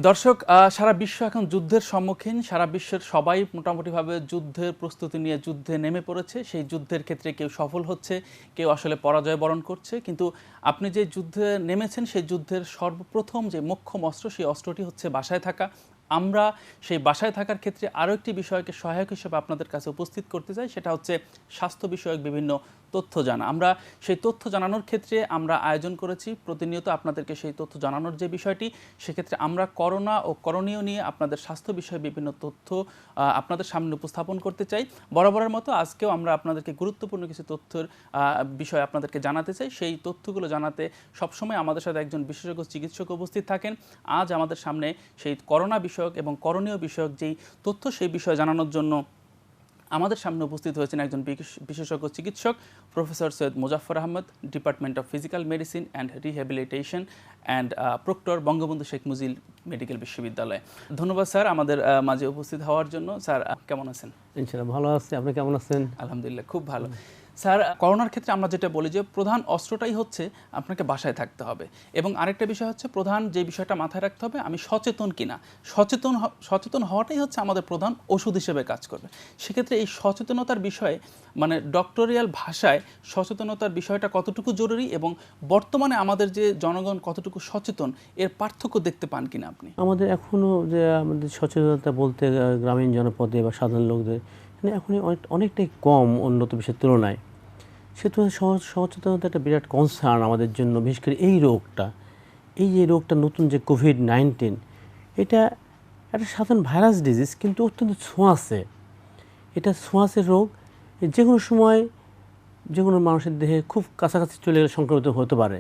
দর্শক, সারা বিশ্ব এখন যুদ্ধের সম্মুখীন। সারা বিশ্বের সবাই মোটামুটিভাবে যুদ্ধের প্রস্তুতি নিয়ে যুদ্ধে নেমে পড়েছে। সেই যুদ্ধের ক্ষেত্রে কেউ সফল হচ্ছে, কেউ আসলে পরাজয় বরণ করছে। কিন্তু আপনি যে যুদ্ধে নেমেছেন সেই যুদ্ধের সর্বপ্রথম যে মোক্ষম অস্ত্র, সেই অস্ত্রটি হচ্ছে বাসায় থাকা। আমরা সেই বাসায় থাকার ক্ষেত্রে আরও একটি বিষয়কে সহায়ক হিসেবে আপনাদের কাছে উপস্থিত করতে চাই, সেটা হচ্ছে স্বাস্থ্য বিষয়ক বিভিন্ন তথ্য জানা। আমরা সেই তথ্য জানানোর ক্ষেত্রে আমরা আয়োজন করেছি প্রতিনিয়ত আপনাদেরকে সেই তথ্য জানানোর যে বিষয়টি, সেক্ষেত্রে আমরা করোনা ও করণীয় নিয়ে আপনাদের স্বাস্থ্য বিষয়ে বিভিন্ন তথ্য আপনাদের সামনে উপস্থাপন করতে চাই। বরাবরের মতো আজকেও আমরা আপনাদেরকে গুরুত্বপূর্ণ কিছু তথ্যের বিষয় আপনাদেরকে জানাতে চাই। সেই তথ্যগুলো জানাতে সবসময় আমাদের সাথে একজন বিশেষজ্ঞ চিকিৎসক উপস্থিত থাকেন। আজ আমাদের সামনে সেই করোনা বিষয়ক এবং করণীয় বিষয়ক যেই তথ্য, সেই বিষয়ে জানানোর জন্য আমাদের সামনে উপস্থিত হয়েছেন একজন বিশেষজ্ঞ চিকিৎসক, professor Syed Muzaffar Ahmed, department of physical medicine and rehabilitation and proctor, Bangabandhu Sheikh Mujib medical বিশ্ববিদ্যালয়। ধন্যবাদ স্যার আমাদের মাঝে উপস্থিত হওয়ার জন্য। স্যার কেমন আছেন? ইনশাআল্লাহ ভালো আছি, আপনি কেমন আছেন? আলহামদুলিল্লাহ, খুব ভালো। স্যার, করোনার ক্ষেত্রে আমরা যেটা বলি যে প্রধান অস্ত্রটাই হচ্ছে আপনাকে বাসায় থাকতে হবে, এবং আরেকটা বিষয় হচ্ছে প্রধান যে বিষয়টা মাথায় রাখতে হবে, আমি সচেতন কিনা। সচেতন হওয়াটাই হচ্ছে আমাদের প্রধান ওষুধ হিসেবে কাজ করবে। সেক্ষেত্রে এই সচেতনতার বিষয়ে, মানে ডক্টরিয়াল ভাষায় সচেতনতার বিষয়টা কতটুকু জরুরি এবং বর্তমানে আমাদের যে জনগণ কতটুকু সচেতন, এর পার্থক্য দেখতে পান কিনা আপনি? আমাদের এখনও যে আমাদের সচেতনতা বলতে গ্রামীণ জনপদে বা সাধারণ লোকদের মানে এখনই অনেকটাই কম উন্নত বিশ্বের তুলনায়। সে তুলনায় সচেতনতা একটা বিরাট কনসার্ন আমাদের জন্য, বিশেষ করে এই রোগটা, এই যে রোগটা নতুন যে কোভিড-19, এটা একটা সাধারণ ভাইরাস ডিজিজ, কিন্তু অত্যন্ত ছোঁয়াচে। এটা ছোঁয়াচে রোগ, যে কোনো সময় যে কোনো মানুষের দেহে খুব কাছাকাছি চলে গেলে সংক্রমিত হতে পারে।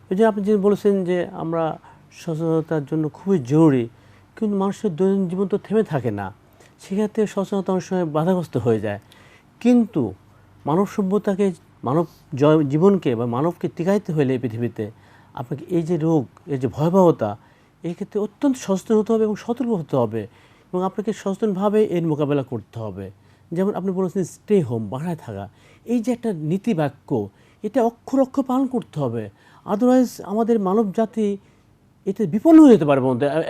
এই যে আপনি যে বলেছেন যে আমরা সচেতনতার জন্য খুবই জরুরি, কিন্তু মানুষের দৈনন্দিন জীবন তো থেমে থাকে না, সেক্ষেত্রে সচেতনতা অনেক সময় বাধাগ্রস্ত হয়ে যায়। কিন্তু মানব সভ্যতাকে, মানব জীবনকে বা মানবকে টিকাইতে হলে এই পৃথিবীতে আপনাকে এই যে রোগ, এই যে ভয়াবহতা, এই ক্ষেত্রে অত্যন্ত সচেতন হতে হবে এবং সতর্ক হতে হবে, এবং আপনাকে সচেতনভাবে এর মোকাবেলা করতে হবে। যেমন আপনি বলেছেন স্টে হোম, বাসায় থাকা, এই যে একটা নীতিবাক্য, এটা অক্ষর অক্ষর পালন করতে হবে। আদারওয়াইজ আমাদের মানব জাতি এতে বিপন্ন হয়ে যেতে পারে।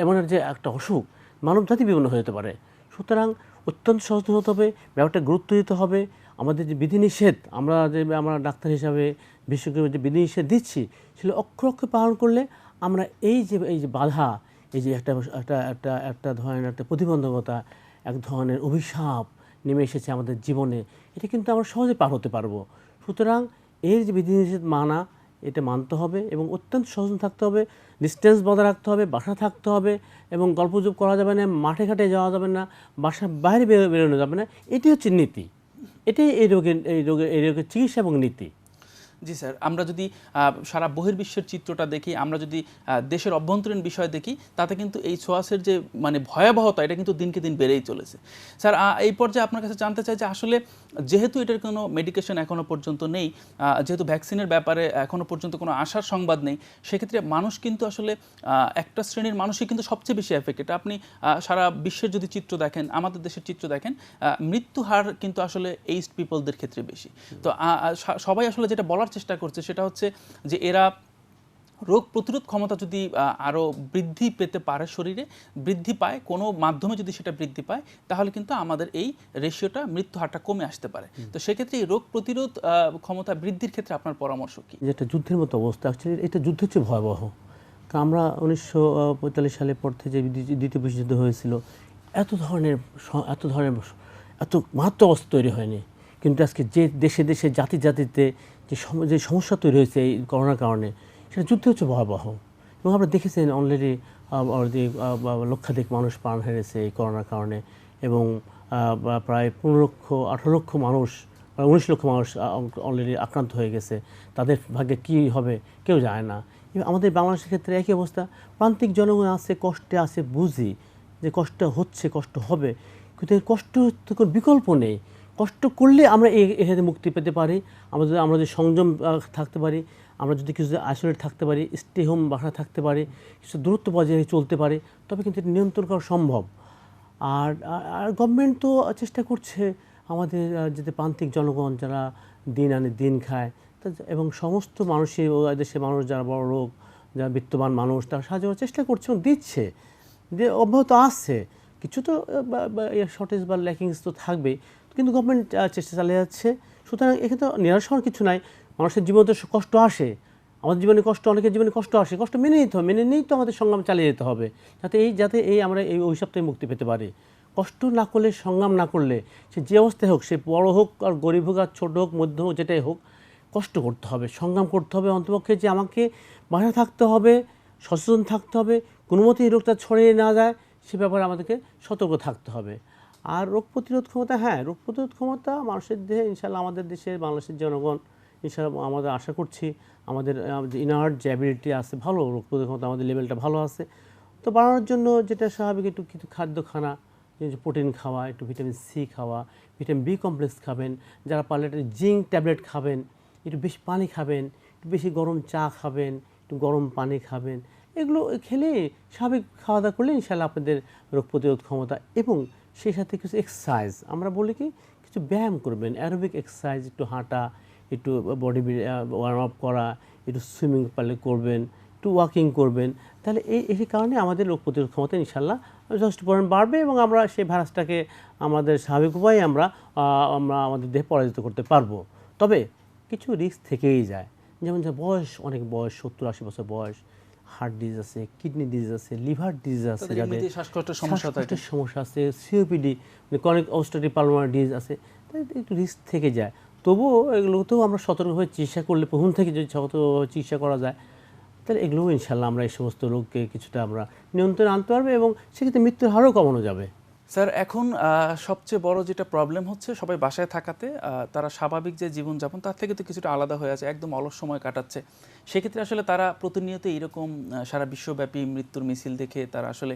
এমন যে একটা অসুখ, মানব জাতি বিপন্ন হয়ে যেতে পারে। সুতরাং অত্যন্ত সচেতন হতে হবে, ব্যাপারটা গুরুত্ব দিতে হবে। আমাদের যে বিধিনিষেধ, আমরা ডাক্তার হিসাবে বিশেষজ্ঞ যে বিধিনিষেধ দিচ্ছি, সেগুলো অক্ষর অক্ষর পালন করলে আমরা এই যে বাধা, এই যে একটা ধরনের একটা প্রতিবন্ধকতা, এক ধরনের অভিশাপ নেমে এসেছে আমাদের জীবনে, এটা কিন্তু আমরা সহজে পার হতে পারবো। সুতরাং এর যে বিধিনিষেধ মানা, এটা মানতে হবে এবং অত্যন্ত সচেতন থাকতে হবে, ডিস্টেন্স বজায় রাখতে হবে, বাসা থাকতে হবে, এবং গল্পগুজব করা যাবে না, মাঠে ঘাটে যাওয়া যাবে না, বাসার বাইরে বেরোনো যাবে না। এটি হচ্ছে নীতি, এটাই এই রোগের চিকিৎসা এবং নীতি। জি স্যার, আমরা যদি সারা বহির্বিশ্বের চিত্রটা দেখি, আমরা যদি দেশের অভ্যন্তরীণ বিষয় দেখি, তাতে কিন্তু এই ছোঁয়াচের যে মানে ভয়াবহতা, এটা কিন্তু দিনকে দিন বেড়েই চলেছে। স্যার, এই পর্যায়ে আপনার কাছে জানতে চাই যে আসলে যেহেতু এটার কোনো মেডিকেশন এখনও পর্যন্ত নেই, যেহেতু ভ্যাকসিনের ব্যাপারে এখনও পর্যন্ত কোনো আশার সংবাদ নেই, সেক্ষেত্রে মানুষ কিন্তু আসলে একটা শ্রেণীর মানুষই কিন্তু সবচেয়ে বেশি এফেক্টেড। আপনি সারা বিশ্বের যদি চিত্র দেখেন, আমাদের দেশের চিত্র দেখেন, মৃত্যু হার কিন্তু আসলে এইজড পিপলদের ক্ষেত্রে বেশি। তো সবাই আসলে যেটা বলার চেষ্টা করছে সেটা হচ্ছে যে এরা রোগ প্রতিরোধ ক্ষমতা যদি আরও বৃদ্ধি পেতে পারে, শরীরে বৃদ্ধি পায়, কোনো মাধ্যমে যদি সেটা বৃদ্ধি পায়, তাহলে কিন্তু আমাদের এই রেশিওটা, মৃত্যু হারটা কমে আসতে পারে। তো সেক্ষেত্রে এই রোগ প্রতিরোধ ক্ষমতা বৃদ্ধির ক্ষেত্রে আপনার পরামর্শ কী? যেটা যুদ্ধের মতো অবস্থা, অ্যাকচুয়ালি এটা যুদ্ধ হচ্ছে ভয়াবহ। কারণ আমরা 1945 সালের পর থেকে যে দ্বিতীয় বিশ্বযুদ্ধ হয়েছিল, এত মারাত্মক অবস্থা তৈরি হয়নি। কিন্তু আজকে যে দেশে দেশে জাতিতে যে সমস্যা তৈরি হয়েছে এই করোনার কারণে, সেটা যুদ্ধ হচ্ছে ভয়াবহ। এবং আমরা দেখেছেন অলরেডি লক্ষাধিক মানুষ প্রাণ হারিয়েছে এই করোনার কারণে, এবং প্রায় 15 লক্ষ 18 লক্ষ মানুষ, 19 লক্ষ মানুষ অলরেডি আক্রান্ত হয়ে গেছে। তাদের ভাগ্যে কী হবে কেউ জানে না। আমাদের বাংলাদেশের ক্ষেত্রে একই অবস্থা। প্রান্তিক জনগণ আছে, কষ্টে আছে, বুঝি যে কষ্ট হচ্ছে, কষ্ট হবে, কিন্তু এর কষ্ট তো কোনো বিকল্প নেই। কষ্ট করলে আমরা এখানে মুক্তি পেতে পারি। আমরা যদি সংযম থাকতে পারি, আমরা যদি কিছু আইসোলেট থাকতে পারি, স্টে হোম, বাসা থাকতে পারি, কিছু দূরত্ব বজায় চলতে পারি, তবে কিন্তু এটা নিয়ন্ত্রণ করা সম্ভব। আর গভর্নমেন্ট তো চেষ্টা করছে আমাদের যাতে প্রান্তিক জনগণ যারা দিন আনে দিন খায়, এবং সমস্ত মানুষই, দেশের মানুষ যারা বড় লোক, যারা বিত্তবান মানুষ, তারা সাহায্য করার চেষ্টা করছে এবং যে অব্যাহত আছে, কিছু তো শর্টেজ বা ল্যাকিংস তো থাকবেই, কিন্তু গভর্নমেন্ট চেষ্টা চালিয়ে যাচ্ছে। সুতরাং এখানে তো নিরাশ হওয়ার কিছু নাই। মানুষের জীবনে তো কষ্ট আসে, আমাদের জীবনে কষ্ট, অনেকের জীবনে কষ্ট আসে, কষ্ট মেনে নিতে হবে, মেনে নিয়েই তো আমাদের সংগ্রাম চালিয়ে যেতে হবে, যাতে আমরা এই অভিশাপ থেকে মুক্তি পেতে পারি। কষ্ট না করলে, সংগ্রাম না করলে, সে যে অবস্থায় হোক, সে বড় হোক আর গরিব হোক আর ছোটো হোক, মধ্য হোক, যেটাই হোক, কষ্ট করতে হবে, সংগ্রাম করতে হবে। অন্তপক্ষে যে আমাকে বাসা থাকতে হবে, সচেতন থাকতে হবে, কোনো মতেই রোগটা ছড়িয়ে না যায় সে ব্যাপারে আমাদেরকে সতর্ক থাকতে হবে। আর রোগ প্রতিরোধ ক্ষমতা, হ্যাঁ, রোগ প্রতিরোধ ক্ষমতা মানুষের দেহে ইনশাল্লাহ আমাদের দেশের, বাংলাদেশের জনগণ ইনশাল্লাহ, আমাদের আশা করছি আমাদের ইনার যে অ্যাবিলিটি আছে, ভালো রোগ প্রতিরোধ ক্ষমতা, আমাদের লেভেলটা ভালো আছে। তো বাড়ানোর জন্য যেটা স্বাভাবিক, একটু কিছু খাদ্য খানা, প্রোটিন খাওয়া, একটু ভিটামিন সি খাওয়া, ভিটামিন বি কমপ্লেক্স খাবেন, যারা পারলে একটা জিঙ্ক ট্যাবলেট খাবেন, একটু বেশি পানি খাবেন, একটু বেশি গরম চা খাবেন, একটু গরম পানি খাবেন, এগুলো খেলে স্বাভাবিক খাওয়া দাওয়া করলে ইনশাল্লাহ আপনাদের রোগ প্রতিরোধ ক্ষমতা। এবং সেই সাথে কিছু এক্সারসাইজ, আমরা বলি কি কিছু ব্যায়াম করবেন, অ্যারোবিক এক্সারসাইজ, একটু হাঁটা, একটু বডি ওয়ার্ম আপ করা, একটু সুইমিং পারলে করবেন, একটু ওয়াকিং করবেন, তাহলে এই কারণে আমাদের রোগ প্রতিরোধ ক্ষমতা ইনশাল্লাহ যথেষ্ট পরিমাণ বাড়বে এবং আমরা সেই ভাইরাসটাকে আমাদের স্বাভাবিক উপায়ে আমরা আমাদের দেহে পরাজিত করতে পারবো। তবে কিছু রিস্ক থেকেই যায়, যেমন বয়স, অনেক বয়স, 70-80 বছর বয়স, হার্ট ডিজিজ আছে, কিডনি ডিজিজ আছে, লিভার ডিজিজ আছে, যাদের শ্বাসকষ্টের সমস্যা আছে, সিওপিডি মানে ক্রনিক অবস্ট্রাকটিভ পালমোনারি ডিজিজ আছে, তাই একটু রিস্ক থেকে যায়। তবুও এগুলোতেও আমরা সতর্কভাবে চিকিৎসা করলে, প্রথম থেকে যদি সতর্কভাবে চিকিৎসা করা যায়, তাহলে এগুলোও ইনশাল্লাহ আমরা এই সমস্ত রোগকে কিছুটা আমরা নিয়ন্ত্রণে আনতে পারবো এবং সেক্ষেত্রে মৃত্যুর হারও কমানো যাবে। স্যার, এখন সবচেয়ে বড় যেটা প্রবলেম হচ্ছে, সবাই বাসায় থাকাতে তারা স্বাভাবিক যে জীবনযাপন তার থেকে তো কিছুটা আলাদা হয়ে আছে, একদম অলস সময় কাটাচ্ছে। সেক্ষেত্রে আসলে তারা প্রতিনিয়ত এরকম সারা বিশ্বব্যাপী মৃত্যুর মিছিল দেখে তারা আসলে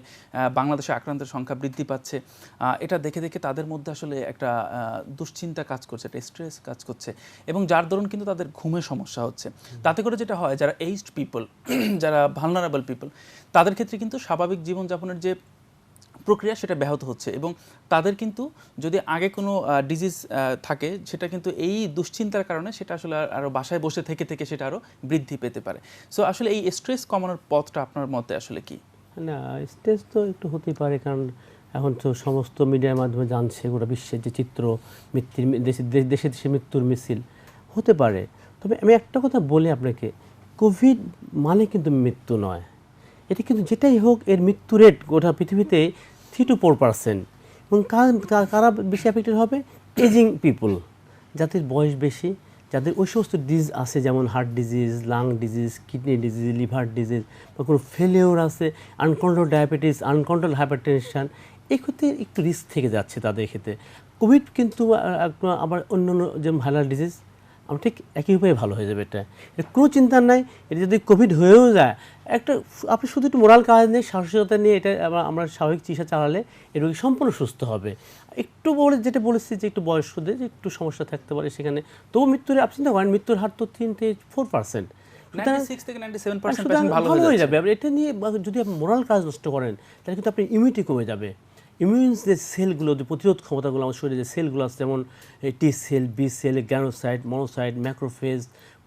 বাংলাদেশে আক্রান্তের সংখ্যা বৃদ্ধি পাচ্ছে, এটা দেখে দেখে তাদের মধ্যে আসলে একটা দুশ্চিন্তা কাজ করছে, একটা স্ট্রেস কাজ করছে, এবং যার দরুন কিন্তু তাদের ঘুমে সমস্যা হচ্ছে। তাতে করে যেটা হয়, যারা এইজড পিপল, যারা ভালনারেবল পিপল, তাদের ক্ষেত্রে কিন্তু স্বাভাবিক জীবনযাপনের যে প্রক্রিয়া সেটা ব্যাহত হচ্ছে, এবং তাদের কিন্তু যদি আগে কোনো ডিজিজ থাকে, সেটা কিন্তু এই দুশ্চিন্তার কারণে সেটা আসলে আরও বাসায় বসে থেকে থেকে সেটা আরও বৃদ্ধি পেতে পারে। সো আসলে এই স্ট্রেস কমানোর পথটা আপনার মতে আসলে কি? না, স্ট্রেস তো একটু হতেই পারে, কারণ এখন তো সমস্ত মিডিয়ার মাধ্যমে জানছে গোটা বিশ্বের যে চিত্র, মৃত্যুর দেশে দেশে মৃত্যুর মিছিল হতে পারে। তবে আমি একটা কথা বলি আপনাকে, কোভিড মানে কিন্তু মৃত্যু নয়, এটি কিন্তু যেটাই হোক এর মৃত্যু রেট গোটা পৃথিবীতে 3-4%। এবং কারা বেশি অ্যাফেক্টেড হবে? এজিং পিপল, যাদের বয়স বেশি, যাদের ওই সমস্ত ডিজিজ আছে, যেমন heart disease, lung disease, kidney disease, liver disease, বা কোনো ফেলিওর আছে, আনকন্ট্রোল ডায়াবেটিস, আনকন্ট্রোল হাইপারটেনশন, এই ক্ষেত্রে একটু রিস্ক থেকে যাচ্ছে তাদের ক্ষেত্রে। কোভিড কিন্তু আবার অন্য যেমন ভাইরাল ডিজিজ, আমরা ঠিক একই উপায়ে ভালো হয়ে যাবে। এটা কোনো চিন্তা নাই। এটা যদি কোভিড হয়েও যায়, আপনি শুধু একটু মোরাল কাজ নেই, সাহসিকতা নিয়ে এটা আমরা স্বাভাবিক চিকিৎসা চালালে এই রোগী সম্পূর্ণ সুস্থ হবে। একটু যেটা বলেছি যে একটু বয়স্কদের যে একটু সমস্যা থাকতে পারে সেখানে, তবু মৃত্যুর আপনি চিন্তা করেন, মৃত্যুর হার তো 3-4%, 96 থেকে 97% ভালো হয়ে যাবে। এটা নিয়ে যদি আপনি মোরাল কাজ নষ্ট করেন, তাহলে কিন্তু আপনার ইমিউনিটি কমে যাবে। ইমিউন যে সেলগুলো, যে প্রতিরোধ ক্ষমতাগুলো আমার শরীরে, যে সেলগুলো আছে, যেমন টি সেল, বি সেল, গ্যানোসাইট, মনোসাইট, ম্যাক্রোফেজ,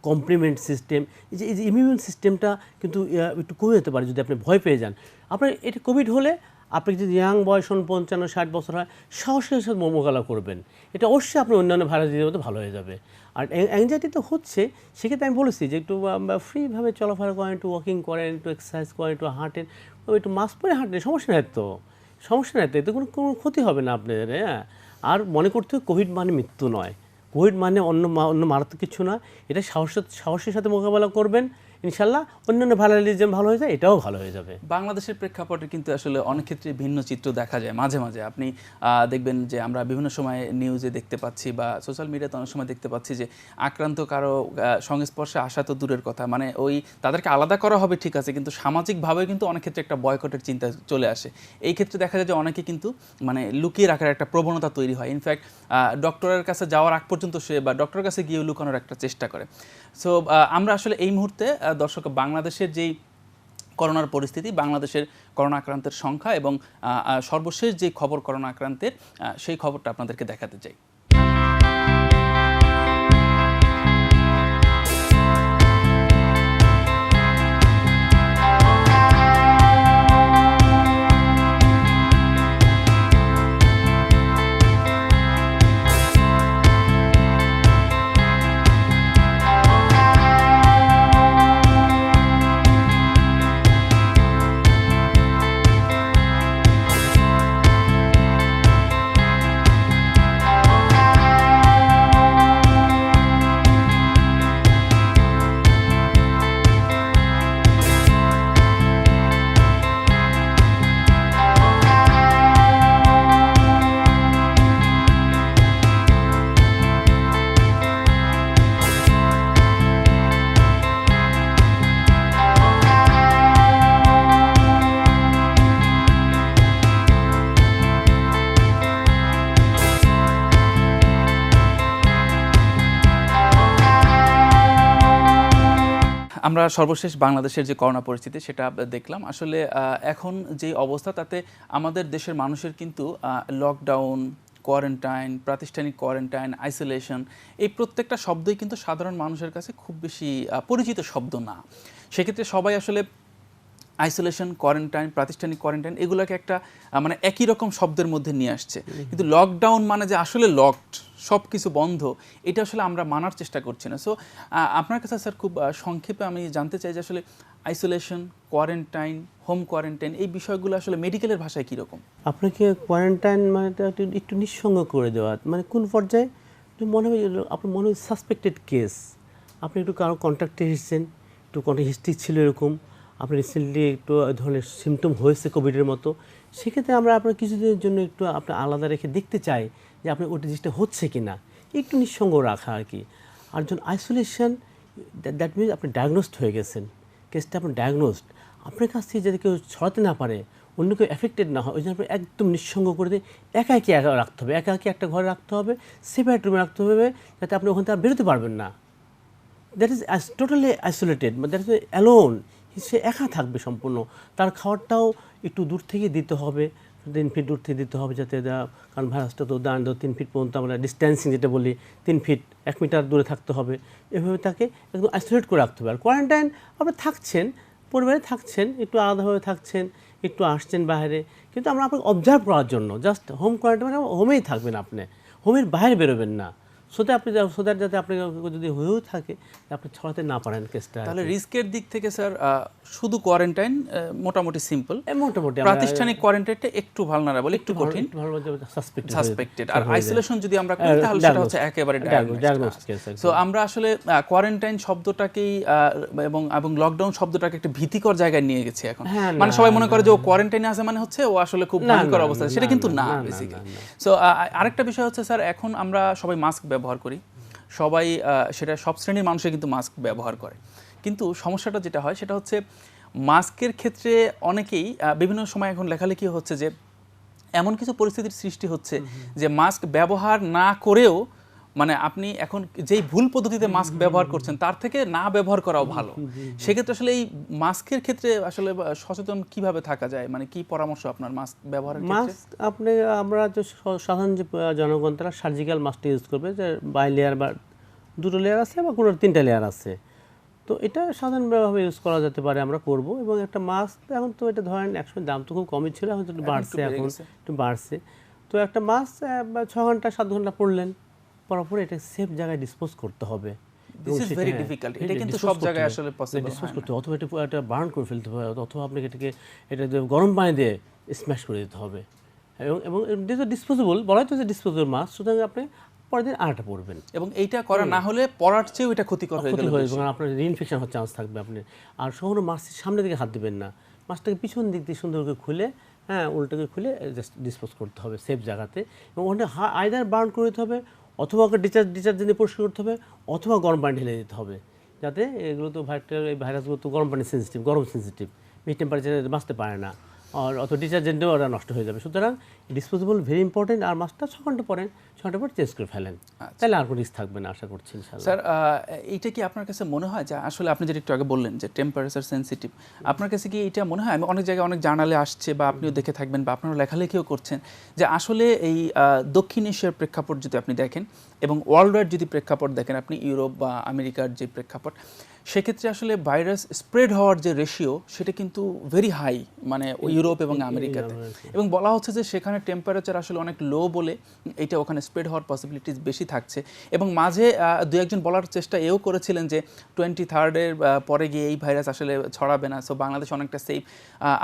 কমপ্লিমেন্ট সিস্টেম, এই যে ইমিউন সিস্টেমটা কিন্তু একটু কমে যেতে পারে যদি আপনি ভয় পেয়ে যান। আপনার এটা কোভিড হলে আপনি যদি ইয়াং বয়স 55-60 বছর হয়, সাহসের সাথে মোকাবেলা করবেন, এটা অবশ্যই আপনার অন্যান্য ভাইরাস দিনের মধ্যে ভালো হয়ে যাবে। আর অ্যাংজাইটি তো হচ্ছে, সেক্ষেত্রে আমি বলেছি যে একটু ফ্রিভাবে চলাফেরা করেন, একটু ওয়াকিং করেন, একটু এক্সারসাইজ করেন, একটু হাঁটেন, একটু মাস্ক পরে হাঁটেন, সমস্যা নেই তো, এতে কোনো ক্ষতি হবে না আপনাদের। হ্যাঁ, আর মনে করতে হবে কোভিড মানে মৃত্যু নয়, কোভিড মানে অন্য মারাত্মক কিছু না। এটা সাহসের সাথে মোকাবেলা করবেন, ইনশাল্লাহ অন্যান্য ভাইরালিজম ভালো হয়ে যায়, এটাও ভালো হয়ে যাবে। বাংলাদেশের প্রেক্ষাপটে কিন্তু আসলে অনেক ক্ষেত্রে ভিন্ন চিত্র দেখা যায়। মাঝে মাঝে আপনি দেখবেন যে আমরা বিভিন্ন সময় নিউজে দেখতে পাচ্ছি বা সোশ্যাল মিডিয়াতে অনেক সময় দেখতে পাচ্ছি যে আক্রান্ত কারো সংস্পর্শে আসা তো দূরের কথা, মানে ওই তাদেরকে আলাদা করা হবে ঠিক আছে, কিন্তু সামাজিকভাবে কিন্তু অনেক ক্ষেত্রে একটা বয়কটের চিন্তা চলে আসে। এই ক্ষেত্রে দেখা যায় যে অনেকে কিন্তু মানে লুকিয়ে রাখার একটা প্রবণতা তৈরি হয়। ইনফ্যাক্ট ডক্টরের কাছে যাওয়ার আগ পর্যন্ত সে বা ডক্টরের কাছে গিয়ে লুকানোর একটা চেষ্টা করে। সো আমরা আসলে এই মুহূর্তে দর্শক বাংলাদেশের যেই করোনার পরিস্থিতি, বাংলাদেশের করোনা আক্রান্তের সংখ্যা এবং সর্বশেষ যে খবর করোনা আক্রান্তের, সেই খবরটা আপনাদেরকে দেখাতে চাই। আমরা সর্বশেষ বাংলাদেশের যে করোনা পরিস্থিতি সেটা দেখলাম। আসলে এখন যে অবস্থা তাতে আমাদের দেশের মানুষের কিন্তু লকডাউন, কোয়ারেন্টাইন, প্রাতিষ্ঠানিক কোয়ারেন্টাইন, আইসোলেশন, এই প্রত্যেকটা শব্দই কিন্তু সাধারণ মানুষের কাছে খুব বেশি পরিচিত শব্দ না। সেক্ষেত্রে সবাই আসলে আইসোলেশন, কোয়ারেন্টাইন, প্রাতিষ্ঠানিক কোয়ারেন্টাইন এগুলোকে একটা মানে একই রকম শব্দের মধ্যে নিয়ে আসছে। কিন্তু লকডাউন মানে যে আসলে লকড, সব কিছু বন্ধ, এটা আসলে আমরা মানার চেষ্টা করছি না। সো আপনার কাছে স্যার খুব সংক্ষেপে আমি জানতে চাই যে আসলে আইসোলেশন, কোয়ারেন্টাইন, হোম কোয়ারেন্টাইন এই বিষয়গুলো আসলে মেডিকেলের ভাষায় কীরকম? আপনাকে কোয়ারেন্টাইন মানে একটু নিঃসঙ্গ করে দেওয়া, মানে কোন পর্যায়ে মনে হয় আপনার মনে হয় সাসপেক্টেড কেস, আপনি একটু কারো কন্ট্যাক্টে এসেছেন, একটু কন্ট্যাক্ট হিস্ট্রি ছিল এরকম, আপনি রিসেন্টলি একটু ধরনের সিমটম হয়েছে কোভিডের মতো, সেক্ষেত্রে আমরা আপনার কিছুদিনের জন্য একটু আপনার আলাদা রেখে দেখতে চাই যে আপনার ওটা জিনিসটা হচ্ছে কি না, একটু নিঃসঙ্গ রাখা আর কি। আর যখন আইসোলেশন, দ্যাট মিনস আপনি ডায়াগনোসড হয়ে গেছেন, কেসটা আপনার ডায়াগনোসড, আপনার কাছ থেকে যাতে কেউ ছড়াতে না পারে, অন্য কেউ এফেক্টেড না হয়, ওই জন্য আপনি একদম নিঃসঙ্গ করে দিয়ে একা রাখতে হবে, একা একটা ঘরে রাখতে হবে, সেপারেট রুমে রাখতে হবে, যাতে আপনি ওখান থেকে বেরোতে পারবেন না। That is totally isolated, that is alone, সে একা থাকবে সম্পূর্ণ। তার খাবারটাও একটু দূর থেকে দিতে হবে, 3 ফিট দূর থেকে দিতে হবে, যাতে কারণ ভাইরাসটা তো 3 ফিট পর্যন্ত আমরা ডিস্ট্যান্সিং যেটা বলি, 3 ফিট 1 মিটার দূরে থাকতে হবে, এভাবে তাকে একদম আইসোলেট করে রাখতে হবে। আর কোয়ারেন্টাইন আপনি থাকছেন, পরিবারে থাকছেন, একটু আলাদাভাবে থাকছেন, একটু আসছেন বাইরে, কিন্তু আমরা আপনাকে অবজার্ভ করার জন্য জাস্ট হোম কোয়ারেন্টাইন, মানে হোমেই থাকবেন, আপনি হোমের বাইরে বেরোবেন না, সোদ্যাট যাতে আপনি যদি হয়েও থাকে আপনি ছড়াতে না পারেন কেসটা। তাহলে রিস্কের দিক থেকে স্যার শুধু কোয়ারেন্টাইন মোটামুটি সিম্পল, মোটামুটি প্রাতিষ্ঠানিক কোয়ারেন্টাইনটা একটু ভালনারেবল, একটু কঠিন, সাসপেক্টেড। আর আইসোলেশন যদি আমরা করি তাহলে সেটা হচ্ছে একেবারে ডায়াগনোস্টিক কেস। সো আমরা আসলে কোয়ারেন্টাইন শব্দটাকেই এবং লকডাউন শব্দটাকে একটা ভীতিকর জায়গায় নিয়ে গেছি এখন। মানে সবাই মনে করে যে ও কোয়ারেন্টাইনে আছে মানে হচ্ছে ও আসলে খুব ভয়ঙ্কর অবস্থা, সেটা কিন্তু না বেসিক্যালি। সো আরেকটা বিষয় হচ্ছে স্যার, এখন আমরা সবাই মাস্ক ব্যবহার করি, সবাই সেটা সব শ্রেণীর মানুষই কিন্তু মাস্ক ব্যবহার করে, কিন্তু সমস্যাটা যেটা হয় সেটা হচ্ছে মাস্কের ক্ষেত্রে অনেকেই বিভিন্ন সময় এখন লেখালেখি হচ্ছে যে এমন কিছু পরিস্থিতির সৃষ্টি হচ্ছে যে মাস্ক ব্যবহার না করেও, মানে আপনি এখন যেই ভুল পদ্ধতিতে মাস্ক ব্যবহার করছেন তার থেকে না ব্যবহার করাও ভালো। সেক্ষেত্রে আসলে এই মাস্কের ক্ষেত্রে আসলে সচেতন কিভাবে থাকা যায়, মানে কি পরামর্শ আপনার মাস্ক ব্যবহারের ক্ষেত্রে? মাস্ক আমরা যে সাধারণ যে জনগণ তারা সার্জিক্যাল মাস্কটা ইউজ করবে, যে বাই লেয়ার বা 2টো লেয়ার আছে বা কোনো 3টা লেয়ার আছে, তো এটা সাধারণভাবে ইউজ করা যেতে পারে, আমরা করব। এবং একটা মাস্ক এখন তো এটা ধরেন একসময় দাম তো খুব কমই ছিল, এখন একটু বাড়ছে, এখন একটু বাড়ছে। তো একটা মাস্ক 6 ঘন্টা 7 ঘন্টা পড়লেন, পরার পরে এটা সেফ জায়গায় ডিসপোজ করতে হবে। দিস ইজ ভেরি ডিফিকাল্ট, এটা কিন্তু সব জায়গায় আসলে পসিবল ডিসপোজ করতে হবে, অথবা এটা বার্ন করে ফেলতে হবে, অথবা আপনাকে এটা গরম পানি দিয়ে স্ম্যাশ করে দিতে হবে। এবং যেহেতু ডিসপোজেবল, বলাই তো যে ডিসপোজেবল মাস্ক, সুতরাং আপনি পরের দিন আরেকটা পরবেন। এবং এইটা করা না হলে পরার চেয়েও এটা ক্ষতিকর হয়ে গেল, এবং আপনার রিইনফেকশন হওয়ার চান্স থাকবে। আপনি আর কখনো মাস্কের সামনে দিকে হাত দিবেন না, মাস্কটাকে পিছন দিক দিয়ে সুন্দর করে খুলে, উল্টাকে খুলে জাস্ট ডিসপোজ করতে হবে সেফ জায়গাতে। এবং ওখানে আইদার বার্ন করে দিতে হবে, অথবা ওকে ডিটারজেন্ট দিয়ে পরিষ্কার করতে হবে, অথবা গরম পানি ঢেলে দিতে হবে, যাতে এগুলো তো এই ভাইরাসগুলো তো গরম পানি সেন্সিটিভ, গরম সেন্সিটিভ, এই টেম্পারেচারে বাঁচতে পারে না, আর অত ডিটারজেন্টেও ওরা নষ্ট হয়ে যাবে। সুতরাং ডিসপোজেবল ভেরি ইম্পর্টেন্ট। আর মাস্কটা 6 ঘন্টা পরেন, 6 ঘন্টা পর চেঞ্জ করে ফেলেন, তাহলে আর কোনো রিস্ক থাকবে না, আশা করছি ইনশাআল্লাহ। স্যার এইটা কি আপনার কাছে মনে হয় যে আসলে আপনি যেটা একটু আগে বললেন যে টেম্পারেচার সেন্সিটিভ, আপনার কাছে কি এটা মনে হয়, আমি অনেক জায়গায় অনেক জার্নালে আসছে বা আপনিও দেখে থাকবেন বা আপনারা লেখালেখিও করছেন, যে আসলে এই দক্ষিণ এশিয়ার প্রেক্ষাপট যদি আপনি দেখেন এবং ওয়ার্ল্ড ওয়াইড যদি প্রেক্ষাপট দেখেন আপনি, ইউরোপ বা আমেরিকার যে প্রেক্ষাপট, সেক্ষেত্রে আসলে ভাইরাস স্প্রেড হওয়ার যে রেশিও সেটা কিন্তু ভেরি হাই, মানে ইউরোপ এবং আমেরিকাতে। এবং বলা হচ্ছে যে সেখানে টেম্পারেচার আসলে অনেক লো বলে এটা ওখানে স্প্রেড হওয়ার পসিবিলিটিস বেশি থাকছে। এবং মাঝে দু একজন বলার চেষ্টা এও করেছিলেন যে 23rd পরে গিয়ে এই ভাইরাস আসলে ছড়াবে না, সো বাংলাদেশ অনেকটা সেফ।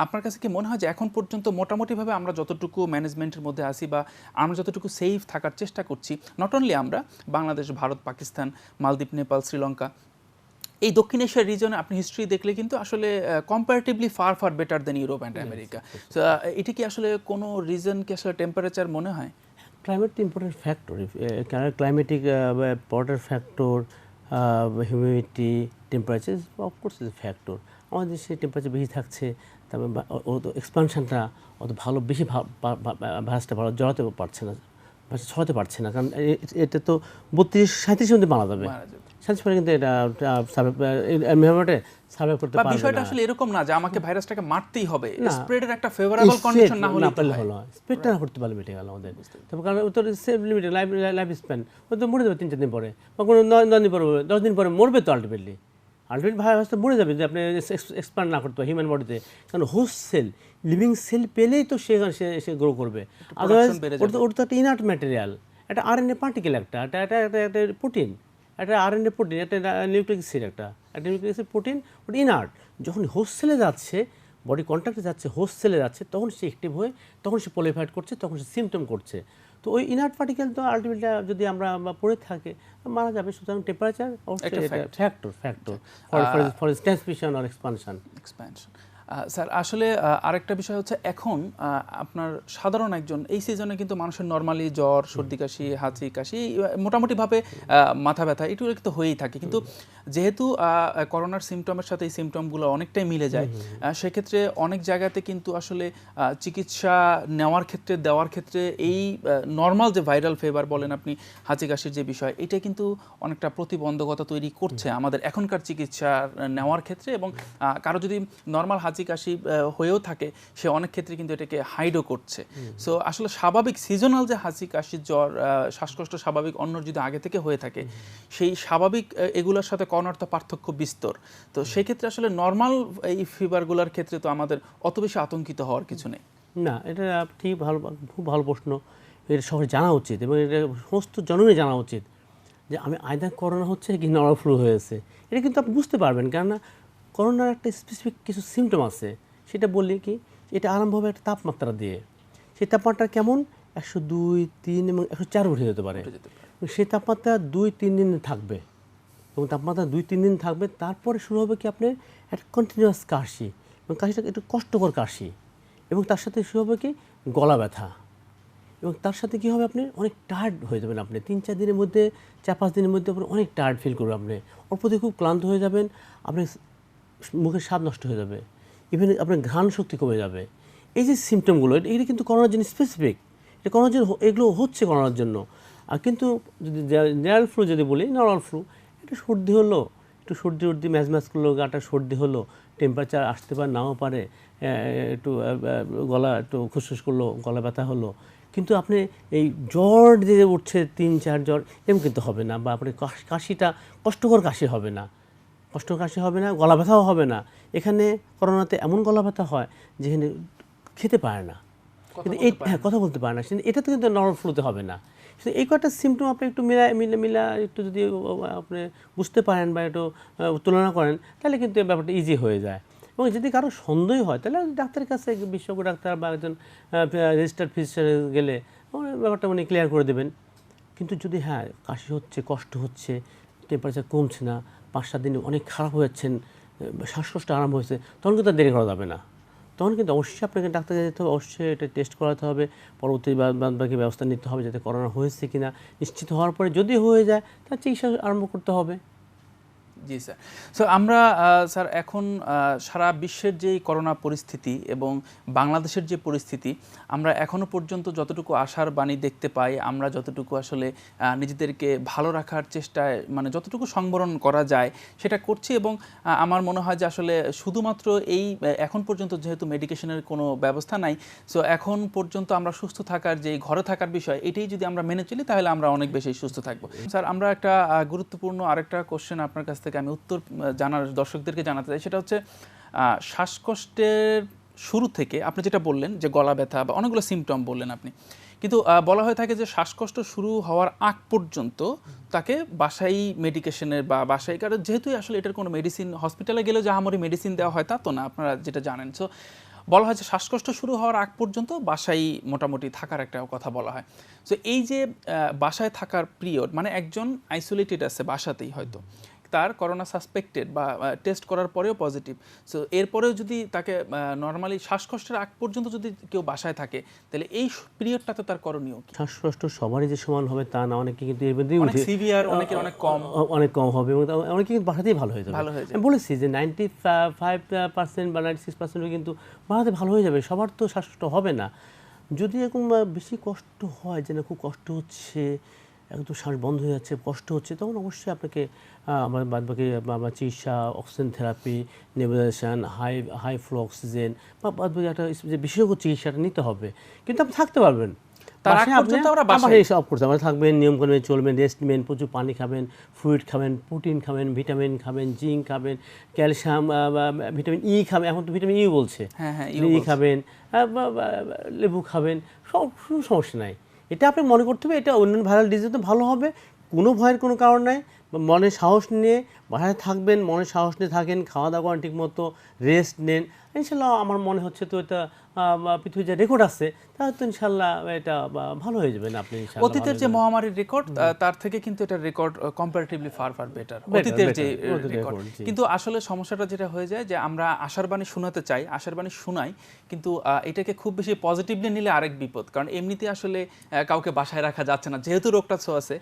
আপনার কাছে কি মনে হয় যে এখন পর্যন্ত মোটামুটিভাবে আমরা যতটুকু ম্যানেজমেন্টের মধ্যে আসি বা আমরা যতটুকু সেফ থাকার চেষ্টা করছি, নট অনলি আমরা, বাংলাদেশ, ভারত, পাকিস্তান, মালদ্বীপ, নেপাল, শ্রীলঙ্কা, এই দক্ষিণ এশিয়ার রিজনে আপনি হিস্ট্রি দেখলে কিন্তু আসলে comparatively far better then Europe and America. So এটা কি আসলে কোনো রিজন কি আসলে টেম্পারেচার মনে হয়? Climate important factor, climatic important factor, humidity, temperature of course is factor. আমাদের দেশে টেম্পারেচার বেশি থাকছে, তারপরে এক্সপানশনটা অত ভালো, বেশি ভাইরাসটা ভালো জড়াতে পারছে না, ছড়াতে পারছে না, কারণ এটা তো 32-37 মধ্যে মারা যাবে। সার্ভাইভ কিন্তু এটা এনভায়রনমেন্টে সার্ভাইভ করতে বা পারবে বিষয়টা না। আসলে এরকম না যে আমাকে ভাইরাসটাকে মারতেই হবে, না, স্প্রেডের একটা ফেভারেবল কন্ডিশন না হলে হলো স্প্রেডটা না করতে পারলে বেঁচে গেল আমাদের। তারপর কারণ ও তো সেফ লিমিটেড লাইফ স্প্যান, ও তো মরে যাবে 3-4 দিন পরে, বা কোনো 9 দিন পরে, 10 দিন পরে মরবে তো আলটিমেটলি। ভাইরাস তো মরে যাবে যদি আপনি এক্সপ্যান্ড না করতে হয় হিউম্যান বডিতে। কারণ হোস্ট সেল, লিভিং সেল পেলেই তো সে গ্রো করবে। আদারওয়াইজ ওটা তো একটা ইনার্ট ম্যাটেরিয়াল, একটা আরএনএ পার্টিকেল, একটা প্রোটিন, একটা আরএনএ প্রোটিন, একটা নিউক্লিক অ্যাসিড, একটা নিউক্লিক অ্যাসিড প্রোটিন, ওটা ইনার্ট। যখন হোস্ট সেলে যাচ্ছে, বডি কন্ট্যাক্টে যাচ্ছে, হোস্ট সেলে যাচ্ছে, তখন সে অ্যাক্টিভ হয়ে, তখন সে প্রলিফারেট করছে, তখন সে সিমটম করছে। তো ওই ইনার্ট পার্টিকেল তো আলটিমেটলি যদি আমরা পড়ে থাকে মারা যাবে। সুতরাং temperature factor for transmission or expansion. Sir আসলে আরেকটা বিষয় হচ্ছে এখন আপনার সাধারণ একজন এই সিজনে কিন্তু মানুষের নর্মালি জ্বর, সর্দি কাশি, হাঁচি কাশি, মোটামুটিভাবে মাথা ব্যথা এগুলো তো হয়েই থাকে, কিন্তু যেহেতু করোনার সিমটমের সাথে এই সিমটমগুলো অনেকটাই মিলে যায়, সেক্ষেত্রে অনেক জায়গাতে কিন্তু আসলে চিকিৎসা নেওয়ার ক্ষেত্রে দেওয়ার ক্ষেত্রে এই নর্মাল যে ভাইরাল ফিভার বলেন আপনি, হাঁচি কাশির যে বিষয়, এটা কিন্তু অনেকটা প্রতিবন্ধকতা তৈরি করছে আমাদের এখনকার চিকিৎসা নেওয়ার ক্ষেত্রে। এবং কারো যদি নর্মাল হাঁচি কাশি হয়েও থাকে, সে অনেক ক্ষেত্রে কিন্তু এটাকে হাইডও করছে। সো আসলে স্বাভাবিক সিজনাল যে হাঁচি কাশি জ্বর শ্বাসকষ্ট স্বাভাবিক অন্য যদি আগে থেকে হয়ে থাকে, সেই স্বাভাবিক এগুলোর সাথে করোনার তো পার্থক্য বিস্তর। তো সেক্ষেত্রে আসলে নর্মাল এই ফিভারগুলোর ক্ষেত্রে তো আমাদের অত বেশি আতঙ্কিত হওয়ার কিছু নেই। না, এটা ঠিক খুব ভালো প্রশ্ন। এটা সবার জানা উচিত এবং এটা সমস্ত জনগণই জানা উচিত যে আমি আয়দা করোনা হচ্ছে কি নর্মাল ফ্লু হয়েছে। এটা কিন্তু আপনি বুঝতে পারবেন, কেননা করোনার একটা স্পেসিফিক কিছু সিমটম আছে। সেটা বললে কি, এটা আরম্ভ হবে একটা তাপমাত্রা দিয়ে। সেই তাপমাত্রা কেমন, 102, 3 এবং 104 উঠে যেতে পারে। সেই তাপমাত্রা 2-3 দিন থাকবে এবং তাপমাত্রা 2-3 দিন থাকবে। তারপরে শুরু হবে কি আপনার একটা কন্টিনিউয়াস কাশি, এবং কাশিটা একটু কষ্টকর কাশি, এবং তার সাথে শুরু হবে কি গলা ব্যথা, এবং তার সাথে কী হবে আপনি অনেক টায়ার্ড হয়ে যাবেন। আপনি 3-4 দিনের মধ্যে, 4-5 দিনের মধ্যে আপনি অনেক টায়ার্ড ফিল করবেন। আপনি অল্পতে খুব ক্লান্ত হয়ে যাবেন, আপনি মুখের স্বাদ নষ্ট হয়ে যাবে, ইভেন আপনার ঘ্রাণ শক্তি কমে যাবে। এই যে সিমটমগুলো, এটা কিন্তু করোনার জন্য স্পেসিফিক, এটা করোনার জন্য, এগুলো হচ্ছে করোনার জন্য। আর কিন্তু যদি জেনারেল ফ্লু যদি বলি, নর্মাল ফ্লু, একটু সর্দি হলো, একটু সর্দি ম্যাজ করলো, গাটা সর্দি হলো, টেম্পারেচার আসতে পারে নাও পারে, একটু গলা একটু খুসখুস করলো, গলা ব্যথা হলো, কিন্তু আপনি এই জ্বর দিয়ে উঠছে 3-4 জ্বর এরকম কিন্তু হবে না। বা আপনি কাশিটা কষ্টকর কাশি হবে না, গলা ব্যথাও হবে না। এখানে করোনাতে এমন গলা ব্যথা হয় যেখানে খেতে পারে না, কিন্তু এই কথা বলতে পারে না, এটা তো কিন্তু নর্মাল ফ্লুতে হবে না। এই কয়েকটা সিমটম আপনি একটু মিলা একটু যদি আপনি বুঝতে পারেন বা একটু তুলনা করেন, তাহলে কিন্তু ব্যাপারটা ইজি হয়ে যায়। এবং যদি কারো সন্দেহ হয়, তাহলে ডাক্তারের কাছে, বিশেষজ্ঞ ডাক্তার বা একজন রেজিস্টার্ড ফিজিশিয়ানে গেলে ব্যাপারটা উনি ক্লিয়ার করে দেবেন। কিন্তু যদি কাশি হচ্ছে, কষ্ট হচ্ছে, টেম্পারেচার কমছে না, 5-7 দিন অনেক খারাপ হয়ে যাচ্ছেন, শ্বাসকষ্ট আরম্ভ হয়েছে, তখন কিন্তু দেরি করা যাবে না। তখন কিন্তু অবশ্যই আপনাকে ডাক্তারে যেতে হবে, অবশ্যই এটা টেস্ট করাতে হবে, পরবর্তী বাকি ব্যবস্থা নিতে হবে যাতে করোনা হয়েছে কিনা নিশ্চিত হওয়ার পরে যদি হয়ে যায় তার চিকিৎসা আরম্ভ করতে হবে। জি স্যার। সো আমরা স্যার এখন সারা বিশ্বের যেই করোনা পরিস্থিতি এবং বাংলাদেশের যে পরিস্থিতি, আমরা এখনো পর্যন্ত যতটুকু আশার বাণী দেখতে পাই, আমরা যতটুকু আসলে নিজেদেরকে ভালো রাখার চেষ্টায় মানে যতটুকু সংবরণ করা যায় সেটা করছি। এবং আমার মনে হয় যে আসলে শুধুমাত্র এই এখন পর্যন্ত যেহেতু মেডিকেশনের কোনো ব্যবস্থা নাই, সো এখন পর্যন্ত আমরা সুস্থ থাকার যে ঘরে থাকার বিষয়, এটাই যদি আমরা মেনে চলি তাহলে আমরা অনেক বেশি সুস্থ থাকবো। স্যার আমরা একটা গুরুত্বপূর্ণ আরেকটা কোশ্চেন আপনার কাছ থেকে আমি উত্তর জানার দর্শকদেরকে জানাতে চাই। সেটা হচ্ছে শ্বাসকষ্টের শুরু থেকে আপনি যেটা বললেন যে গলা ব্যথা বা অনেকগুলো সিমটম বললেন আপনি, কিন্তু বলা হয়ে থাকে যে শ্বাসকষ্ট শুরু হওয়ার আগ পর্যন্ত তাকে বাসায় মেডিকেশনের বা বাসায়, কারণ যেহেতু আসলে এটার কোনো মেডিসিন হসপিটালে গেলেও যে আমারই মেডিসিন দেওয়া হয় তা তো না, আপনারা যেটা জানেন। সো বলা হয় যে শ্বাসকষ্ট শুরু হওয়ার আগ পর্যন্ত বাসায় মোটামুটি থাকার একটা কথা বলা হয়। সো এই যে বাসায় থাকার পিরিয়ড, মানে একজন আইসোলেটেড আছে বাসাতেই, হয়তো তার করোনা সাসপেক্টেড বা টেস্ট করার পরেও পজিটিভ, সো এরপরেও যদি তাকে নর্মালি শ্বাসকষ্টের আগ পর্যন্ত যদি কেউ বাসায় থাকে, তাহলে এই পিরিয়ডটাতে তার করণীয় কি? শ্বাসকষ্ট সবারই যে সমান হবে তা না, অনেকে কিন্তু এর মধ্যে অনেক সিভিয়ার, অনেকের অনেক কম হবে এবং অনেকে কিন্তু বাসাতেই ভালো হয়ে যাবে। আমি বলেছি যে 95% বা 96% কিন্তু বাসাতে ভালো হয়ে যাবে, সবার তো শ্বাসকষ্ট হবে না। যদি এরকম বেশি কষ্ট হয় যে না খুব কষ্ট হচ্ছে, একদম শ্বাস বন্ধ হয়ে যাচ্ছে, কষ্ট হচ্ছে, তখন অবশ্যই আপনাকে আমার বাদবাকি আমার চিকিৎসা, oxygen therapy, nebulisation, high flow oxygen বা বাদবাকি একটা যে বিশেষজ্ঞ চিকিৎসাটা নিতে হবে। কিন্তু আপনি থাকতে পারবেন, তার আগ পর্যন্ত আমরা বাসায় সব করতে আমরা থাকবেন, নিয়মকানুন চলবেন, রেস্ট নেবেন, প্রচুর পানি খাবেন, ফ্লুইড খাবেন, প্রোটিন খাবেন, ভিটামিন খাবেন, জিঙ্ক খাবেন, ক্যালসিয়াম, ভিটামিন ই খাবেন, এখন তো ভিটামিন ই বলছে, ই খাবেন, লেবু খাবেন, সব সমস্যা নাই। এটা আপনি মনে করতে হবে এটা অন্যান্য ভাইরাল ডিজিজ তো ভালো হবে, কোনো ভয়ের কোনো কারণ নাই। মনে সাহস নিয়ে বাসায় থাকবেন, মনে সাহস নিয়ে থাকেন, খাওয়া দাওয়া করেন ঠিক মতো, রেস্ট নেন, ইনশাল্লাহ আমার মনে হচ্ছে তো এটা পৃথিবীর যে রেকর্ড আছে তাহলে তো ইনশাল্লাহ এটা ভালো হয়ে যাবেন আপনি। অতীতের যে মহামারীর রেকর্ড তার থেকে কিন্তু এটা রেকর্ড কম্পারেটিভলি ফার বেটার, অতীতের যে রেকর্ড। কিন্তু আসলে সমস্যাটা যেটা হয়ে যায় যে আমরা আশার বাণী শোনাতে চাই, আশার বাণী শোনাই, কিন্তু এটাকে খুব বেশি পজিটিভলি নিলে আরেক বিপদ। কারণ এমনিতে আসলে কাউকে বাসায় রাখা যাচ্ছে না, যেহেতু রোগটা ছোঁয়াছে,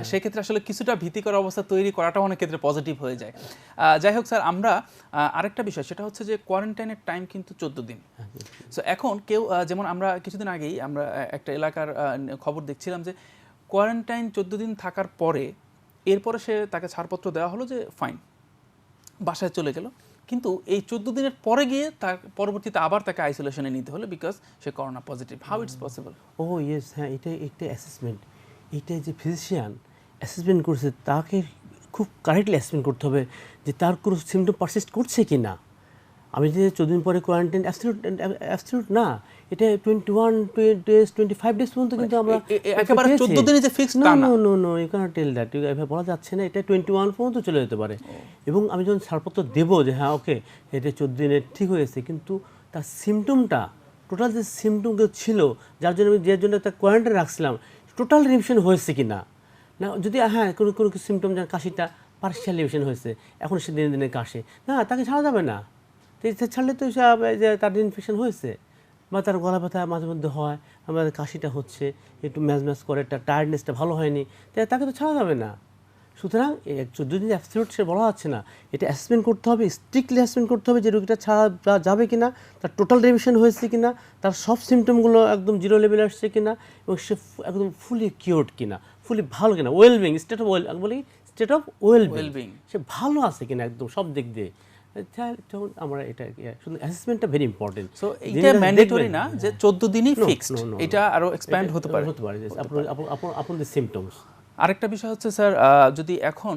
সেক্ষেত্রে আসলে কিছুটা ভীতিকর অবস্থা তৈরি করাটা অনেক ক্ষেত্রে পজিটিভ হয়ে যায়। যাই হোক স্যার, আমরা আরেকটা বিষয় সেটা হচ্ছে যে কোয়ারেন্টাইনের টাইম কিন্তু 14 দিন। সো এখন কেউ যেমন আমরা কিছুদিন আগেই আমরা একটা এলাকার খবর দেখছিলাম যে কোয়ারেন্টাইন 14 দিন থাকার পরে এরপরে তাকে ছাড়পত্র দেওয়া হলো যে ফাইন, বাসায় চলে গেল। কিন্তু এই 14 দিনের পরে গিয়ে তার পরবর্তীতে আবার তাকে আইসোলেশনে নিতে হলো বিকজ সে corona positive. How it's possible? Oh yes, হ্যাঁ, এটা একটা অ্যাসেসমেন্ট, এটা যে ফিজিশিয়ান অ্যাসেসমেন্ট করছে তাকে খুব কারেক্টলি অ্যাসেসমেন্ট করতে হবে যে তার কোনো সিমটম পারসিস্ট করছে কি না। আমি যে 14 দিন পরে কোয়ারেন্টাইন অ্যাবসলিউট না, এটা 21 ডেজ 25 ডেজ পর্যন্ত কিন্তু আমরা একেবারে 14 দিনে যে ফিক্সড তা না। No you can't tell that, এভাবে বলা যাচ্ছে না, এটা 21 পর্যন্ত চলে যেতে পারে। এবং আমি যখন ছাড়পত্র দেবো যে হ্যাঁ ওকে এটা 14 দিনে ঠিক হয়েছে, কিন্তু তার সিমটমটা টোটাল যে সিমটমগুলো ছিল যে জন্য তার কোয়ারেন্টাইন রাখছিলাম টোটাল রিমিশন হয়েছে কি না, না যদি হ্যাঁ কোনো কোনো সিমটম যেন কাশিটা পার্শিয়াল রিমিশন হয়েছে, এখন সে দিনে দিনে কাশে না, তাকে ছাড়া যাবে না। ছাড়লে তো যে তার ইনফেকশন হয়েছে বা তার গলা ব্যথা মাঝে মধ্যে হয়, আমাদের কাশিটা হচ্ছে, একটু ম্যাজ করে, একটা টায়ার্ডনেসটা ভালো হয়নি, তাকে তো ছাড়া যাবে না। সুতরাং 14 দিন অ্যাবসলিউট সে বলা যাচ্ছে না, এটা অ্যাসেসমেন্ট করতে হবে, স্ট্রিক্টলি অ্যাসেসমেন্ট করতে হবে যে রোগীটা ছাড়া যাবে কিনা, তার টোটাল রিমিশন হয়েছে কিনা, তার সব সিমটমগুলো একদম জিরো লেভেলে আসছে কিনা, এবং সে একদম ফুলি কিওর্ড কিনা, ফুলি ভালো কিনা, wellbeing state of state of wellbeing, সে ভালো আছে কিনা একদম সব দিক দিয়ে। আমরা এটা শুধু অ্যাসেসমেন্টটা ভেরি ইম্পর্টেন্ট। সো এটা ম্যান্ডেটরি না যে 14 দিনই ফিক্সড, এটা আরো এক্সপ্যান্ড হতে পারে আপন দ্য সিমটমস। আরেকটা বিষয় হচ্ছে স্যার, যদি এখন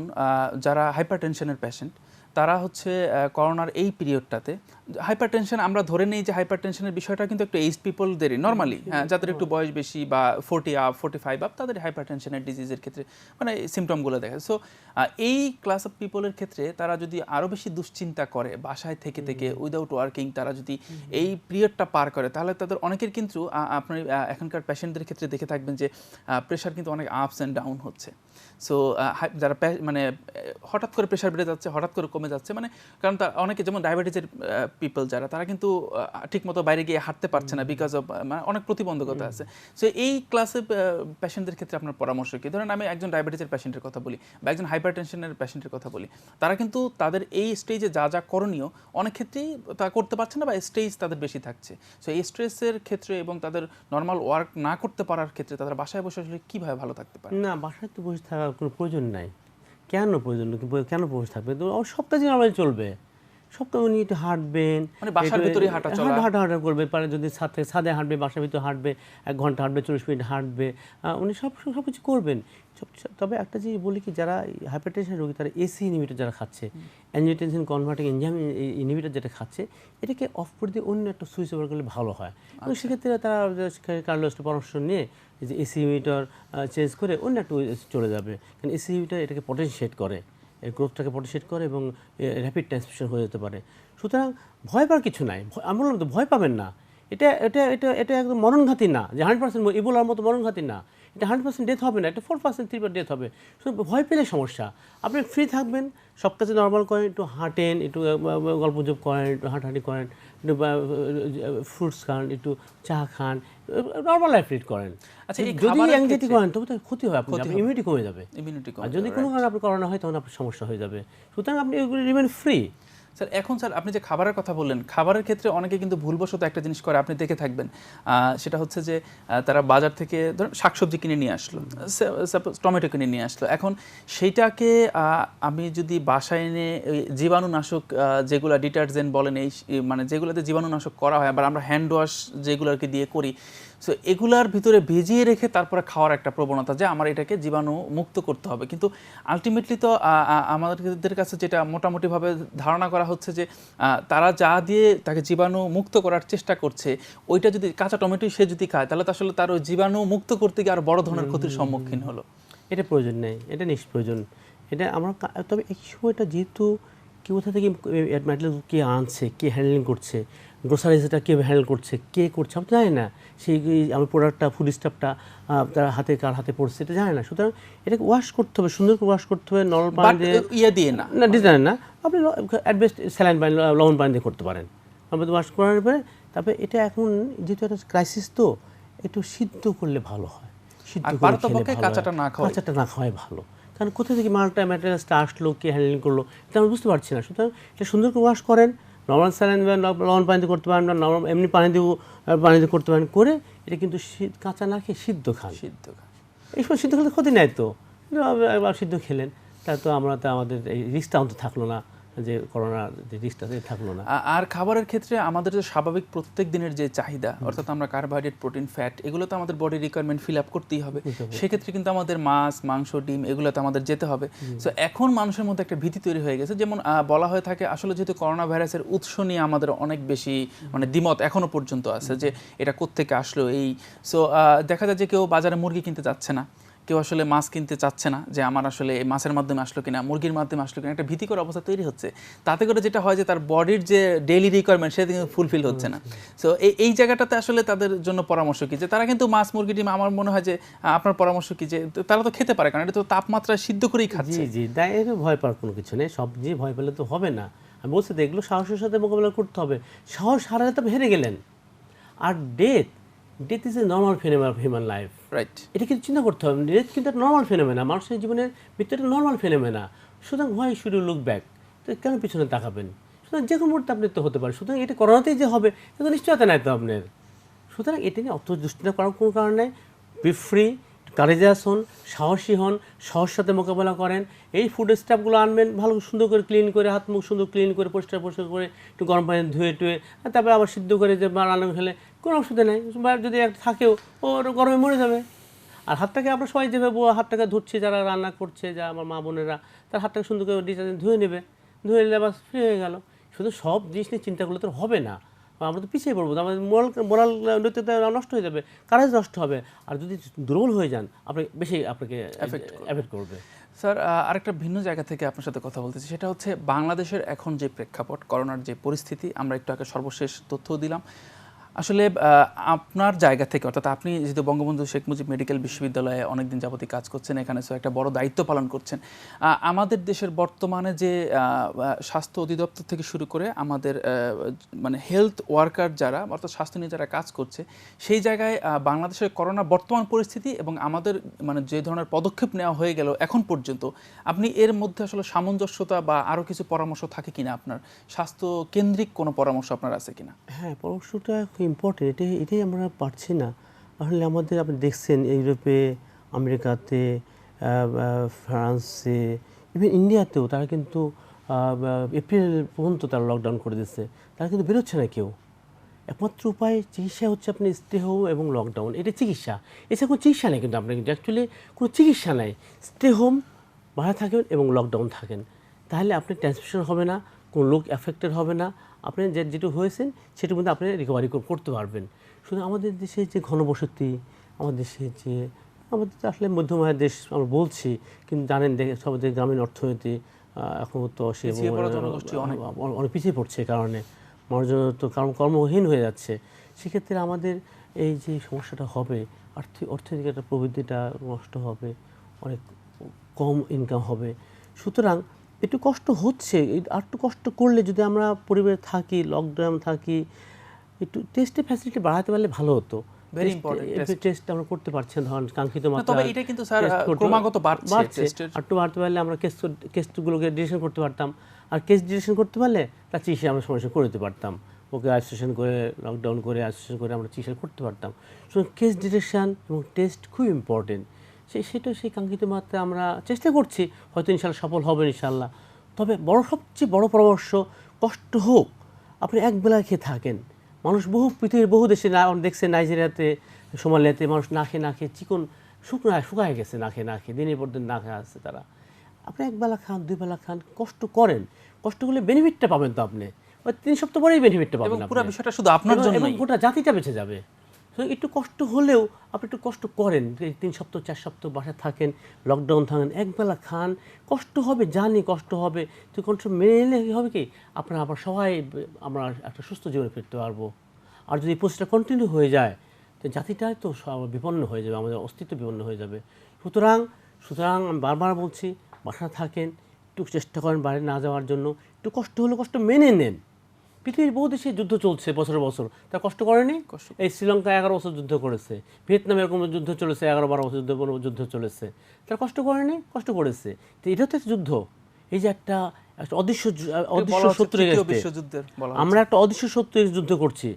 যারা হাইপারটেনশনের পেশেন্ট তারা হচ্ছে করোনার এই পিরিয়ডটাতে হাইপারটেনশন, আমরা ধরে নেই যে হাইপারটেনশনের বিষয়টা কিন্তু একটু এইজ পিপলদেরই নর্মালি, হ্যাঁ, যাদের একটু বয়স বেশি বা 45 আপ তাদের হাইপারটেনশনের ডিজিজের ক্ষেত্রে মানে সিমটমগুলো দেখা। সো এই ক্লাস অফ পিপলের ক্ষেত্রে তারা যদি আরও বেশি দুশ্চিন্তা করে বাসায় থেকে উইদাউট ওয়ার্কিং, তারা যদি এই পিরিয়ডটা পার করে তাহলে তাদের অনেকের কিন্তু আপনার এখনকার পেশেন্টদের ক্ষেত্রে দেখে থাকবেন যে প্রেশার কিন্তু অনেক আপস অ্যান্ড ডাউন হচ্ছে। সো যারা মানে হঠাৎ করে প্রেশার বেড়ে যাচ্ছে, হঠাৎ করে কমে যাচ্ছে, মানে কারণ অনেকে যেমন ডায়াবেটিসের পিপল যারা তারা কিন্তু ঠিকমতো বাইরে গিয়ে হাঁটতে পারছে না বিকজ অফ মানে অনেক প্রতিবন্ধকতা আছে। সো এই ক্লাসে পেশেন্টদের ক্ষেত্রে আপনার পরামর্শ কি? ধরেন আমি একজন ডায়াবেটিসের পেশেন্টের কথা বলি বা একজন হাইপারটেনশনের পেশেন্টের কথা বলি, তারা কিন্তু তাদের এই স্টেজে যা যা করণীয় অনেক ক্ষেত্রেই তা করতে পারছে না বা স্ট্রেস তাদের বেশি থাকছে। সো এই স্ট্রেসের ক্ষেত্রে এবং তাদের নর্মাল ওয়ার্ক না করতে পারার ক্ষেত্রে তারা বাসায় বসে আসলে কীভাবে ভালো থাকতে পারে? না, বাসায় তো বসে থাকার কোনো প্রয়োজন নাই। কেন বসে থাকবে? তো সব কাজই নর্মালি চলবে, সপ্তাহে উনি একটু হাঁটবেন, মানে বাসার ভিতরে হাঁটা করবে, পারে যদি ছাদে হাঁটবে, বাসার ভিতরে হাঁটবে, 1 ঘন্টা হাঁটবে, 40 মিনিট হাঁটবে, উনি সব কিছু করবেন। তবে একটা জিনিস বলি কি, যারা হাইপারটেনশন রোগী তারা এসি ইনহিবিটর যারা খাচ্ছে, অ্যাঞ্জিওটেনসিন কনভার্টিং এনজাইম ইনহিবিটর যেটা খাচ্ছে, এটাকে অফ করে দিয়ে অন্য একটা সুইচ ওভার করলে ভালো হয়। এবং সেক্ষেত্রে তারা কার্ডিওলজিস্টের পরামর্শ নিয়ে যে এসি ইনহিবিটর চেঞ্জ করে অন্য একটা চলে যাবে, কারণ এসি ইনহিবিটর এটাকে পটেনশিয়েট করে, এর গ্রোথটাকে পটেনশিয়েট করে এবং র্যাপিড ট্রান্সমিশন হয়ে যেতে পারে। সুতরাং ভয় পাওয়ার কিছু নাই, আমি বললাম তো ভয় পাবেন না। এটা এটা এটা এটা একদম মরণঘাতী না, যে 100% ইবোলার মতো মরণঘাতী না। এটা 100% ডেথ হবে না, এটা 4% 3% ডেথ হবে। শুধু ভয় পেলে সমস্যা। আপনি ফ্রি থাকবেন, সব কাছে নর্মাল করেন, একটু হাঁটেন, একটু গল্পগুজব করেন, একটু হাঁটাহাঁটি করেন, একটু ফ্রুটস খান, একটু চা খান, নর্মাল লাইফ লিড করেন। আচ্ছা, যদি অ্যাংজাইটি করেন তবে তো ক্ষতি হয়, আপনার ইমিউনিটি কমে যাবে। আর যদি কোনো কারণে আপনার করোনা হয় তখন আপনার সমস্যা হয়ে যাবে। সুতরাং আপনি রিমেন ফ্রি। স্যার এখন স্যার আপনি যে খাবারের কথা বললেন, খাবারের ক্ষেত্রে অনেকে কিন্তু ভুলবশত একটা জিনিস করে, আপনি দেখে থাকবেন, সেটা হচ্ছে যে তারা বাজার থেকে ধরুন শাকসবজি কিনে নিয়ে আসলো, সাপোজ টমেটো কিনে নিয়ে আসলো, এখন সেইটাকে আমি যদি বাসায় এনে ওই জীবাণুনাশক যেগুলো ডিটারজেন্ট বলেন, এই মানে যেগুলোতে জীবাণুনাশক করা হয়, আবার আমরা হ্যান্ড ওয়াশ যেগুলোকে দিয়ে করি, সো এগুলার ভিতরে ভিজিয়ে রেখে তারপরে খাওয়ার একটা প্রবণতা যে আমার এটাকে জীবাণু মুক্ত করতে হবে, কিন্তু আলটিমেটলি তো আমাদের কাছে যেটা মোটামুটিভাবে ধারণা করা হচ্ছে যে তারা যা দিয়ে তাকে জীবাণু মুক্ত করার চেষ্টা করছে, ওইটা যদি কাঁচা টমেটো সে যদি খায়, তাহলে তো আসলে তার ওই জীবাণু মুক্ত করতে গিয়ে আরো বড় ধরনের ক্ষতির সম্মুখীন হলো। এটা প্রয়োজন নেই, এটা নিষ্প্রয়োজন। এটা আমরা তবে এই সময়টা যেহেতু কে কোথা থেকে ম্যাটেরিয়াল কে আনছে, কে হ্যান্ডেলিং করছে, গ্রোসারিজটা কে হ্যান্ডেল করছে, কে করছে আমরা জানি না। সেই আমার প্রোডাক্টটা ফুড স্টাফটা তার হাতে কার হাতে পড়ছে এটা জানে না। সুতরাং এটাকে ওয়াশ করতে হবে, সুন্দর করে ওয়াশ করতে হবে, নরমাল পানি দিয়ে দিয়ে না ডিজাইন না, আপনি অ্যাডবেস্ট স্যালাইন পানি লবণ পানি দিয়ে করতে পারেন। তারপরে ওয়াশ করার পরে তারপরে এটা এখন যেহেতু একটা ক্রাইসিস, তো একটু সিদ্ধ করলে ভালো হয়, সিদ্ধ করে কাঁচাটা না খাওয়াই ভালো। কারণ কোথা থেকে মালটা ম্যাটেরিয়ালসটা আসলো, কে হ্যান্ডেলিং করলো, এটা আমরা বুঝতে পারছি না। সুতরাং এটা সুন্দর করে ওয়াশ করেন, নর্মাল স্যালাইন লবণ পানিতে করতে পারেন, না নর্মাল এমনি পানিতে করতে পারেন, করে এটা কিন্তু কাঁচা না খেয়ে সিদ্ধ খান। এই সময় সিদ্ধ খেলে ক্ষতি নেই তো, এবার সিদ্ধ খেলেন, তা তো আমরা তো আমাদের এই রিস্কটা অন্তত থাকলো না, যে করোনার যে রিস্কটা থাকলো না। আর খাবারের ক্ষেত্রে আমাদের যে স্বাভাবিক প্রত্যেক দিনের যে চাহিদা, অর্থাৎ আমরা কার্বোহাইড্রেট, প্রোটিন, ফ্যাট, এগুলো তো আমাদের বডি রিকোয়ারমেন্ট ফিল আপ করতেই হবে। সেক্ষেত্রে কিন্তু আমাদের মাছ, মাংস, ডিম এগুলোতে আমাদের যেতে হবে। সো এখন মানুষের মধ্যে একটা ভীতি তৈরি হয়ে গেছে, যেমন বলা হয়ে থাকে আসলে যেহেতু করোনা ভাইরাসের উৎস নিয়ে আমাদের অনেক বেশি মানে দ্বিমত এখনো পর্যন্ত আছে, যে এটা কোত্থেকে আসলো এই। সো দেখা যায় যে কেউ বাজারে মুরগি কিনতে চাচ্ছে না, কেউ আসলে মাছ কিনতে চাচ্ছে না, যে আমার আসলে মাছের মাধ্যমে আসলো কিনা, মুরগির মাধ্যমে আসলো কিনা, একটা ভীতিকর অবস্থা তৈরি হচ্ছে। তাতে করে যেটা হয় যে তার বডির যে ডেইলি রিকোয়ারমেন্ট সেটা কিন্তু ফুলফিল হচ্ছে না। সো এই জায়গাটাতে আসলে তাদের জন্য পরামর্শ কি, যে তারা কিন্তু মাছ, মুরগি, ডিম, আমার মনে হয় যে আপনার পরামর্শ কি, যে তারা তো খেতে পারে, কারণ এটা তো তাপমাত্রায় সিদ্ধ করেই খাচ্ছে। জি, তাই এটা ভয় পাওয়ার কোনো কিছু নেই, সবজি ভয় পেলে তো হবে না। আমি বলছি তো এগুলো সাহসের সাথে মোকাবিলা করতে হবে। সাহস হারালে তো হেরে গেলেন। আর death is a normal phenomena of human life, right? এটা কিন্তু চিন্তা করতে হবে। ডেথ কিন্তু একটা নর্মাল ফিনোমেনা, মানুষের জীবনের ভিতরে নর্মাল ফিনোমেনা। সুতরাং why should you look back, তো কেন পিছনে তাকাবেন? সুতরাং যে কোনো মুহূর্তে আপনি তো হতে পারে। সুতরাং এটা করোনাতেই যে হবে এটা তো নিশ্চয়তা নাই তো আপনার। সুতরাং এটা নিয়ে অত দুশ্চিন্তা করার কোনো কারণ নেই। বি ফ্রি, কারেজাস হন, সাহসী হন, সাহস সাথে মোকাবেলা করেন। এই ফুড স্টাফগুলো আনবেন, ভালো সুন্দর করে ক্লিন করে, হাত মুখ সুন্দর ক্লিন করে, পরিষ্কার করে, একটু গরম পানি ধুয়ে টুয়ে, তারপরে আবার সিদ্ধ করে যে রান্না খেলে কোনো অসুবিধা নেই। বা যদি একটা থাকেও ও গরমে মরে যাবে। আর হাতটাকে আমরা সবাই যেভাবে হাতটাকে ধুচ্ছি, যারা রান্না করছে, যা আমার মা বোনেরা, তার হাতটাকে সুন্দর করে ডিটারজেন্ট ধুয়ে নেবে, ধুয়ে নিলে আবার ফ্রি হয়ে গেল। শুধু সব জিনিস নিয়ে চিন্তা করলে তো হবে না, আমরা তো পিছিয়ে পড়বো, আমাদের মোরাল নৈতিকতা নষ্ট হয়ে যাবে, কারেজ নষ্ট হবে। আর যদি দুর্বল হয়ে যান আপনাকে এফেক্ট করবে। স্যার, আরেকটা ভিন্ন জায়গা থেকে আপনার সাথে কথা বলতেছি, সেটা হচ্ছে বাংলাদেশের এখন যে প্রেক্ষাপট, করোনার যে পরিস্থিতি, আমরা একটু আগে সর্বশেষ তথ্য দিলাম। আসলে আপনার জায়গা থেকে, অর্থাৎ আপনি যেহেতু বঙ্গবন্ধু শেখ মুজিব মেডিকেল বিশ্ববিদ্যালয়ে অনেকদিন যাবতীয় কাজ করছেন, এখানে সো একটা বড় দায়িত্ব পালন করছেন। আমাদের দেশের বর্তমানে যে স্বাস্থ্য অধিদপ্তর থেকে শুরু করে আমাদের মানে হেলথ ওয়ার্কার যারা, অর্থাৎ স্বাস্থ্য নিয়ে যারা কাজ করছে, সেই জায়গায় বাংলাদেশের করোনা বর্তমান পরিস্থিতি এবং আমাদের মানে যে ধরনের পদক্ষেপ নেওয়া হয়ে গেল এখন পর্যন্ত, আপনি এর মধ্যে আসলে সামঞ্জস্যতা বা আরও কিছু পরামর্শ থাকে কিনা, আপনার স্বাস্থ্য কেন্দ্রিক কোনো পরামর্শ আপনার আছে কিনা? হ্যাঁ, পরামর্শটা খুব ইম্পর্টেন্ট। এটাই আমরা পারছি না। আসলে আমাদের আপনি দেখছেন ইউরোপে, আমেরিকাতে, ফ্রান্সে, ইভেন ইন্ডিয়াতেও তারা কিন্তু এপ্রিল পর্যন্ত তারা লকডাউন করে দিচ্ছে। তারা কিন্তু বেরোচ্ছে না কেউ। একমাত্র উপায় চিকিৎসা হচ্ছে আপনি স্টে হোম এবং লকডাউন, এটা চিকিৎসা। এছাড়া কোনো চিকিৎসা নেই, কিন্তু আপনার কিন্তু অ্যাকচুয়ালি কোনো চিকিৎসা নেই। স্টে হোম, বাড়া থাকেন এবং লকডাউন থাকেন, তাহলে আপনি ট্রান্সমিশন হবে না, কোনো লোক এফেক্টেড হবে না, আপনি যেটু হয়েছেন সেটার মধ্যে আপনি রিকভারি করতে পারবেন। শুধু আমাদের দেশে যে ঘনবসতি, আমাদের দেশে যে আমাদের আসলে মধ্যম আয়ের দেশ আমরা বলছি, কিন্তু জানেন সব যে গ্রামীণ অর্থনীতি এখন তো সে অনেক পিছিয়ে পড়ছে, কারণে মানুষজন তো কর্মহীন হয়ে যাচ্ছে। সেক্ষেত্রে আমাদের এই যে সমস্যাটা হবে, অর্থনৈতিক একটা প্রবৃদ্ধিটা নষ্ট হবে, অনেক কম ইনকাম হবে। সুতরাং একটু কষ্ট হচ্ছে, আর একটু কষ্ট করলে যদি আমরা পরিবারে থাকি, লকডাউন থাকি, একটু টেস্টের ফ্যাসিলিটি বাড়াতে পারলে ভালো হতো। Very important. টেস্ট আমরা করতে পারছি না, ধরুন কাঙ্ক্ষিত মাত্রা, তবে এটা কিন্তু স্যার ক্রমাগত বাড়ছে। একটু বাড়তে পারলে আমরা টেস্টগুলোকে ডিরেকশন করতে পারতাম। আর কেস ডিটেকশন করতে পারলে তার চিকিৎসা আমরা সময় করে দিতে পারতাম, ওকে আইসোলেশন করে লকডাউন করে আইসোলেশন করে আমরা চিকিৎসা করতে পারতাম। সুতরাং কেস ডিটেকশন এবং টেস্ট খুব ইম্পর্টেন্ট। সেই কাঙ্ক্ষিত মাত্রায় আমরা চেষ্টা করছি, হয়তো ইনশাল্লাহ সফল হবে ইনশাল্লাহ। তবে সবচেয়ে বড় পরামর্শ, কষ্ট হোক, আপনি একবেলা খেয়ে থাকেন। মানুষ পৃথিবীর বহু দেশে দেখছে, নাইজেরিয়াতে, সোমালিয়াতে মানুষ না খেয়ে চিকন শুকায় গেছে, না খেয়ে দিনের পর দিন না খেয়ে আসছে তারা। আপনি একবেলা খান, 2 বেলা খান, কষ্ট করেন, কষ্ট করলে বেনিফিটটা পাবেন তো আপনি, 3 সপ্তাহ পরেই বেনিফিটটা পাবেন। পুরো বিষয়টা শুধু আপনার জন্য, এবং গোটা জাতিটা বেঁচে যাবে। তো একটু কষ্ট হলেও আপনি একটু কষ্ট করেন, 3 সপ্তাহ 4 সপ্তাহ বাসায় থাকেন, লকডাউন থাকেন, একবেলা খান, কষ্ট হবে, জানি কষ্ট হবে, তো কষ্ট মেনে নিলে কী হবে কি, আপনারা আবার সবাই আমরা একটা সুস্থ জীবনে ফিরতে পারবো। আর যদি এই প্রসেসটা কন্টিনিউ হয়ে যায়, তো জাতিটাই তো বিপন্ন হয়ে যাবে, আমাদের অস্তিত্ব বিপন্ন হয়ে যাবে। সুতরাং আমি বারবার বলছি, বাসায় থাকেন, একটু চেষ্টা করেন বাইরে না যাওয়ার জন্য, একটু কষ্ট হলে কষ্ট মেনে নেন। পৃথিবীর বহু দেশে যুদ্ধ চলছে বছর বছর, তারা কষ্ট করেনি? এই শ্রীলঙ্কা 11 বছর যুদ্ধ করেছে, ভিয়েতনামে এরকম যুদ্ধ চলেছে, 11-12 বছর যুদ্ধ চলেছে, তারা কষ্ট করেনি? কষ্ট করেছে। তো এটা তো একটা যুদ্ধ। এই যে একটা অদৃশ্য শত্রু, আমরা একটা অদৃশ্য শত্রুর যুদ্ধ করছি,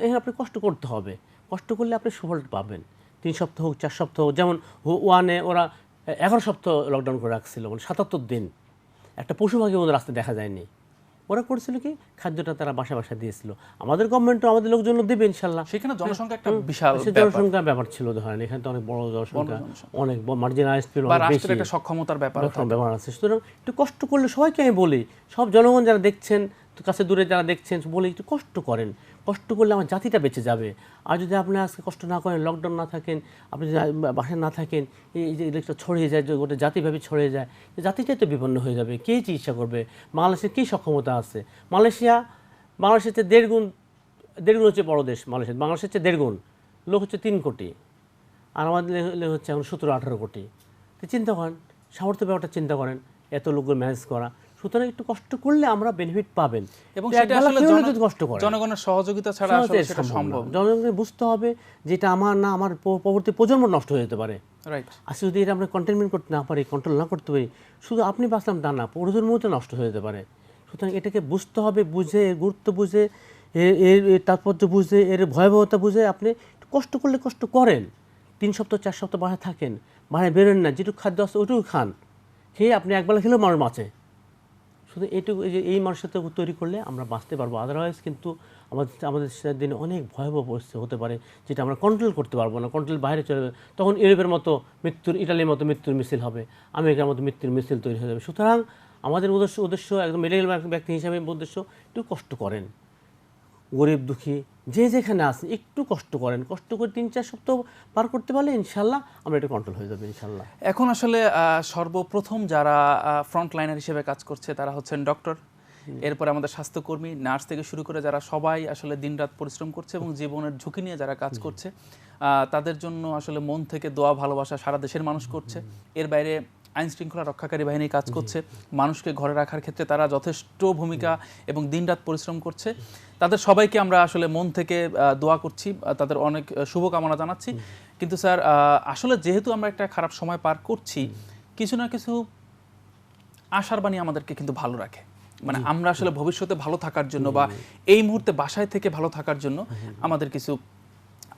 এখানে আপনি কষ্ট করতে হবে। কষ্ট করলে আপনি সুফলটা পাবেন। 3 সপ্তাহ হোক, 4 সপ্তাহ হোক, যেমন ওয়ানে ওরা 11 সপ্তাহ লকডাউন করে রাখছিল, মানে 77 দিন একটা পশু পাখি ওদের রাস্তায় দেখা যায়নি। ওরা করছিল কি, খাদ্যটা তারা বাসায় দিয়েছিল। আমাদের গভর্নমেন্টও আমাদের লোকজন দেবে ইনশাল্লাহ। সেখানে জনসংখ্যা একটা বিশাল জনসংখ্যার ব্যাপার ছিল, ধরেন এখানে তো অনেক বড় জনসংখ্যা, অনেক মার্জিনালাইজড পিপল, বা রাষ্ট্রের একটা সক্ষমতার ব্যাপার আছে। সুতরাং একটু কষ্ট করলে, সবাইকে আমি বলি, সব জনগণ যারা দেখছেন, কাছে দূরে যারা দেখছেন, বলি একটু কষ্ট করেন। কষ্ট করলে আমার জাতিটা বেঁচে যাবে। আর যদি আপনি আজকে কষ্ট না করেন, লকডাউন না থাকেন, আপনি যদি বাসায় না থাকেন, এই যে ইলেকট্রা ছড়িয়ে যায়, গোটা জাতিভাবে ছড়িয়ে যায়, জাতিটাই তো বিপন্ন হয়ে যাবে। কে চিকিৎসা করবে? বাংলাদেশের কী সক্ষমতা আছে? বাংলাদেশের চেয়ে দেড় গুণ হচ্ছে বড় দেশ। বাংলাদেশের চেয়ে 1.5 গুণ, লোক হচ্ছে 3 কোটি, আর আমাদের হচ্ছে এখন 17-18 কোটি। তো চিন্তা করেন, সামর্থ্য ব্যাপারটা চিন্তা করেন, এত লোকগুলো ম্যানেজ করা। সুতরাং একটু কষ্ট করলে আমরা বেনিফিট পাবেন, এবং সেটা আসলে কষ্ট করে জনগণের সহযোগিতা ছাড়া আসলে সেটা সম্ভব না। জনগণকে বুঝতে হবে যে এটা আমার না, আমার পরবর্তী প্রজন্ম নষ্ট হয়ে যেতে পারে। রাইট। আজকে যদি এটা আমরা কন্টেনমেন্ট করতে না পারি, কন্ট্রোল না করতে পারি, শুধু আপনি বাঁচলাম তা না, প্রজন্মতে নষ্ট হয়ে যেতে পারে। সুতরাং এটাকে বুঝতে হবে, বুঝে, এর গুরুত্ব বুঝে, এর তাৎপর্য বুঝে, এর ভয়াবহতা বুঝে আপনি কষ্ট করলে কষ্ট করেন। 3 সপ্তাহ 4 সপ্তাহ বাসায় থাকেন, বাইরে বেরোন না, যেটুকু খাদ্য আছে ওইটুকু খান, খেয়ে আপনি একবেলা খেলেও মানুষ বাঁচে। শুধু এইটুকু, এই মানুষের তৈরি করলে আমরা বাঁচতে পারবো। আদারওয়াইজ কিন্তু আমাদের দিনে অনেক ভয়াবহ পরিস্থিতি হতে পারে, যেটা আমরা কন্ট্রোল করতে পারবো না, কন্ট্রোল বাইরে চলে যাবে। তখন ইউরোপের মতো ইটালির মতো মৃত্যুর মিছিল হবে, আমেরিকার মতো মৃত্যুর মিছিল তৈরি হয়ে যাবে। সুতরাং আমাদের উদ্দেশ্য একদম মেডিকেল ব্যক্তি হিসাবে উদ্দেশ্য, একটু কষ্ট করেন, গরিব দুঃখী যে যেখানে আছে একটু কষ্ট করেন। কষ্ট করে 3-4 সপ্তাহ পার করতে পারলে ইনশাল্লাহ আমরা এটা কন্ট্রোল হয়ে যাবে ইনশাল্লাহ। এখন আসলে সর্বপ্রথম যারা ফ্রন্ট লাইনার হিসেবে কাজ করছে তারা হচ্ছেন ডক্টর, এরপরে আমাদের স্বাস্থ্যকর্মী, নার্স থেকে শুরু করে যারা সবাই আসলে দিনরাত পরিশ্রম করছে এবং জীবনের ঝুঁকি নিয়ে যারা কাজ করছে, তাদের জন্য আসলে মন থেকে দোয়া ভালোবাসা সারা দেশের মানুষ করছে। এর বাইরে আইন শৃঙ্খলা রক্ষাকারী বাহিনী কাজ করছে, মানুষকে ঘরে রাখার ক্ষেত্রে তারা যথেষ্ট ভূমিকা এবং দিনরাত পরিশ্রম করছে। তাদের সবাইকে আমরা আসলে মন থেকে দোয়া করছি, তাদের অনেক শুভকামনা জানাচ্ছি। কিন্তু স্যার, আসলে যেহেতু আমরা একটা খারাপ সময় পার করছি, কিছু না কিছু আশার বাণী আমাদেরকে কিন্তু ভালো রাখে। মানে আমরা আসলে ভবিষ্যতে ভালো থাকার জন্য বা এই মুহূর্তে বাসায় থেকে ভালো থাকার জন্য আমাদের কিছু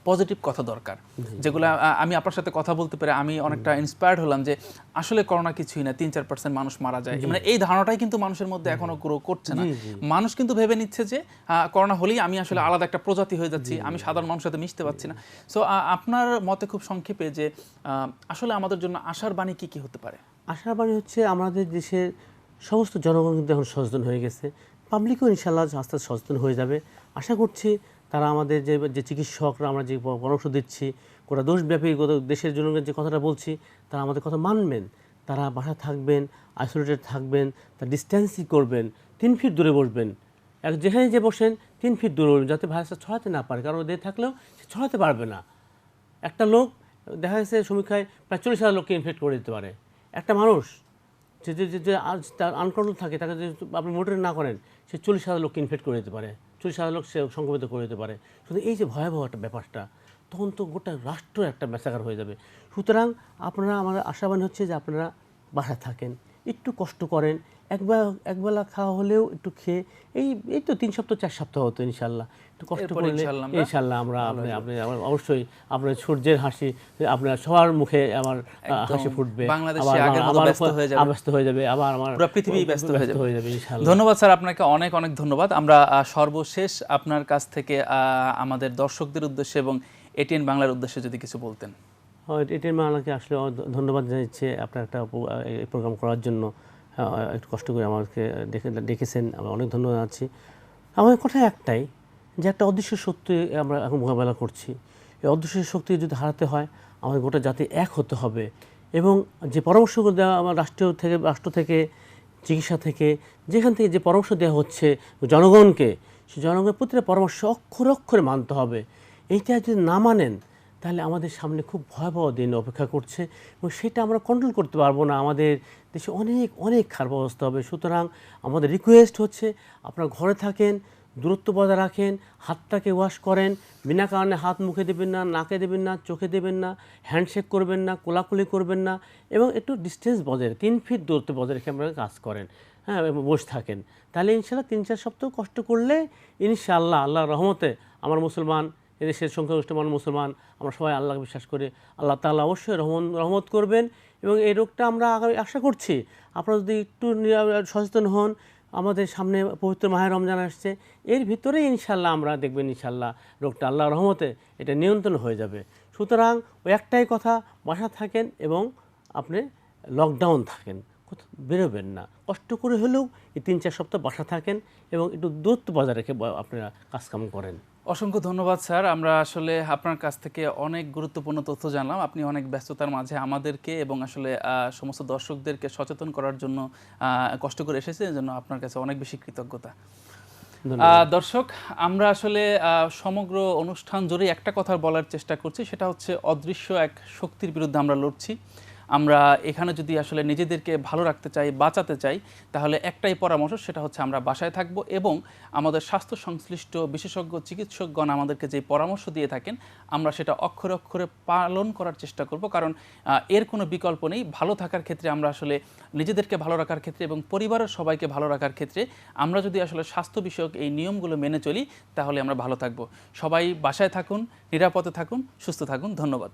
পজিটিভ কথা দরকার, যেগুলো আমি আপনার সাথে কথা বলতে পেরে আমি অনেকটা ইন্সপায়ার্ড হলাম যে আসলে করোনা কিছুই না, 3-4% মানুষ মারা যায়। মানে এই ধারণাটাই কিন্তু মানুষের মধ্যে এখনো গ্রো করছে না। মানুষ কিন্তু ভেবে নিচ্ছে যে করোনা হলেই আমি আসলে আলাদা একটা প্রজাতি হয়ে যাচ্ছি, আমি সাধারণ মানুষের সাথে মিশতে পারছি না। সো আপনার মতে খুব সংক্ষেপে যে আসলে আমাদের জন্য আশার বাণী কি কি হতে পারে? আশার বাণী হচ্ছে আমাদের দেশের সমস্ত জনগণ কিন্তু এখন সচেতন হয়ে গেছে, পাবলিকও ইনশাল্লাহ আস্তে আস্তে সচেতন হয়ে যাবে। আশা করছি তারা আমাদের যে চিকিৎসকরা আমরা যে পরামর্শ দিচ্ছি, গোটা দেশব্যাপী দেশের জনগণের যে কথাটা বলছি, তারা আমাদের কথা মানবেন। তারা বাসায় থাকবেন, আইসোলেটেড থাকবেন, তার ডিস্ট্যান্সই করবেন, 3 ফিট দূরে বসবেন, যেখানে যে বসেন 3 ফিট দূরে বসবেন, যাতে ভাইরাসটা ছড়াতে না পারে। কারণ ওদের থাকলেও সে ছড়াতে পারবে না। একটা লোক দেখা গেছে সমীক্ষায় প্রায় 40,000 লোককে ইনফেক্ট করে দিতে পারে। একটা মানুষ যে তার আনকন্ট্রোল থাকে, তাকে যদি আপনি মোটর না করেন, সে 40,000 লোককে ইনফেক্ট করে দিতে পারে, 40,000 লোক সে সংক্রমিত করে দিতে পারে। শুধু এই যে ভয়াবহ একটা ব্যাপারটা, তখন তো গোটা রাষ্ট্র একটা ম্যাসাকার হয়ে যাবে। সুতরাং আপনারা, আমার আশাবান হচ্ছে যে আপনারা বাসায় থাকেন, একটু কষ্ট করেন, একবেলা খাওয়া হলেও একটু খেয়ে এই তো 3 সপ্তাহ 4 সপ্তাহ হতো ইনশাআল্লাহ, একটু কষ্ট এরপরে করলে ইনশাআল্লাহ আমরা আপনি অবশ্যই আপনার সূর্যের হাসি আপনার সবার মুখে আমার হাসি ফুটবে, বাংলাদেশে আগের মতো ব্যস্ত হয়ে যাবে, আবার আমার পুরো পৃথিবী ব্যস্ত হয়ে যাবে ইনশাআল্লাহ। ধন্যবাদ স্যার, আপনাকে অনেক অনেক ধন্যবাদ। আমরা সর্বশেষ আপনার কাছ থেকে আমাদের দর্শকদের উদ্দেশ্যে এবং এটিএন বাংলার উদ্দেশ্যে যদি কিছু বলতেন। এটিএন বাংলাকে আসলে ধন্যবাদ জানাচ্ছি আপনার একটা প্রোগ্রাম করার জন্য, একটু কষ্ট করে আমাকে ডেকেছেন, আমি অনেক ধন্যবাদ জানাচ্ছি। আমার কথা একটাই, যে একটা অদৃশ্য শক্তি আমরা এখন মোকাবেলা করছি। এই অদৃশ্য শক্তি যদি হারাতে হয় আমাদের গোটা জাতি এক হতে হবে, এবং যে পরামর্শগুলো দেওয়া আমার রাষ্ট্র থেকে চিকিৎসা থেকে যেখান থেকে যে পরামর্শ দেওয়া হচ্ছে জনগণকে, সেই জনগণের প্রতিটা পরামর্শ অক্ষরে অক্ষরে মানতে হবে। এইটা যদি না মানেন তাহলে আমাদের সামনে খুব ভয়াবহ দিন অপেক্ষা করছে, এবং সেটা আমরা কন্ট্রোল করতে পারবো না। আমাদের দেশে অনেক অনেক খারাপ অবস্থা হবে। সুতরাং আমাদের রিকোয়েস্ট হচ্ছে, আপনারা ঘরে থাকেন, দূরত্ব বজায় রাখেন, হাতটাকে ওয়াশ করেন, বিনা কারণে হাত মুখে দেবেন না, নাকে দেবেন না, চোখে দেবেন না, হ্যান্ডশেক করবেন না, কোলাকুলি করবেন না, এবং একটু ডিস্টেন্স বজায় 3 ফিট দূরত্ব বজায় রেখে আপনারা কাজ করেন, হ্যাঁ, বসে থাকেন। তাহলে ইনশাআল্লাহ 3-4 সপ্তাহ কষ্ট করলে ইনশাআল্লাহ আল্লাহর রহমতে আমার মুসলমান, এদেশের সংখ্যাগরিষ্ঠ মানুষ মুসলমান, আমরা সবাই আল্লাহকে বিশ্বাস করি, আল্লাহ তাআলা অবশ্যই রহমত করবেন। এবং এই রোগটা আমরা আগামী আশা করছি আপনারা যদি একটু সচেতন হন। আমাদের সামনে পবিত্র মাহে রমজান আসছে, এর ভিতরেই ইনশাআল্লাহ আমরা দেখবেন ইনশাআল্লাহ রোগটা আল্লাহর রহমতে এটা নিয়ন্ত্রণ হয়ে যাবে। সুতরাং ওই একটাই কথা, বাসা থাকেন এবং আপনি লকডাউন থাকেন, কোথাও বেরোবেন না, কষ্ট করে হলেও এই 3-4 সপ্তাহ বাসা থাকেন এবং একটু দূরত্ব বজায় রেখে আপনারা কাজকাম করেন। অসংখ্য ধন্যবাদ স্যার, আমরা আসলে আপনার কাছ থেকে অনেক গুরুত্বপূর্ণ তথ্য জানলাম। আপনি অনেক ব্যস্ততার মাঝে আমাদেরকে এবং আসলে সমস্ত দর্শকদেরকে সচেতন করার জন্য কষ্ট করে এসেছেন, এজন্য আপনার কাছে অনেক বেশি কৃতজ্ঞতা। দর্শক, আমরা আসলে সমগ্র অনুষ্ঠান জুড়ে একটা কথা বলার চেষ্টা করছি, সেটা হচ্ছে অদৃশ্য এক শক্তির বিরুদ্ধে আমরা লড়ছি। আমরা এখানে যদি আসলে নিজেদেরকে ভালো রাখতে চাই, বাঁচাতে চাই, তাহলে একটাই পরামর্শ, সেটা হচ্ছে আমরা বাসায় থাকব এবং আমাদের স্বাস্থ্য সংশ্লিষ্ট বিশেষজ্ঞ চিকিৎসকগণ আমাদেরকে যে পরামর্শ দিয়ে থাকেন আমরা সেটা অক্ষরে অক্ষরে পালন করার চেষ্টা করব। কারণ এর কোনো বিকল্প নেই। ভালো থাকার ক্ষেত্রে আমরা আসলে নিজেদেরকে ভালো রাখার ক্ষেত্রে এবং পরিবারের সবাইকে ভালো রাখার ক্ষেত্রে আমরা যদি আসলে স্বাস্থ্য বিষয়ক এই নিয়মগুলো মেনে চলি তাহলে আমরা ভালো থাকব। সবাই বাসায় থাকুন, নিরাপদে থাকুন, সুস্থ থাকুন। ধন্যবাদ।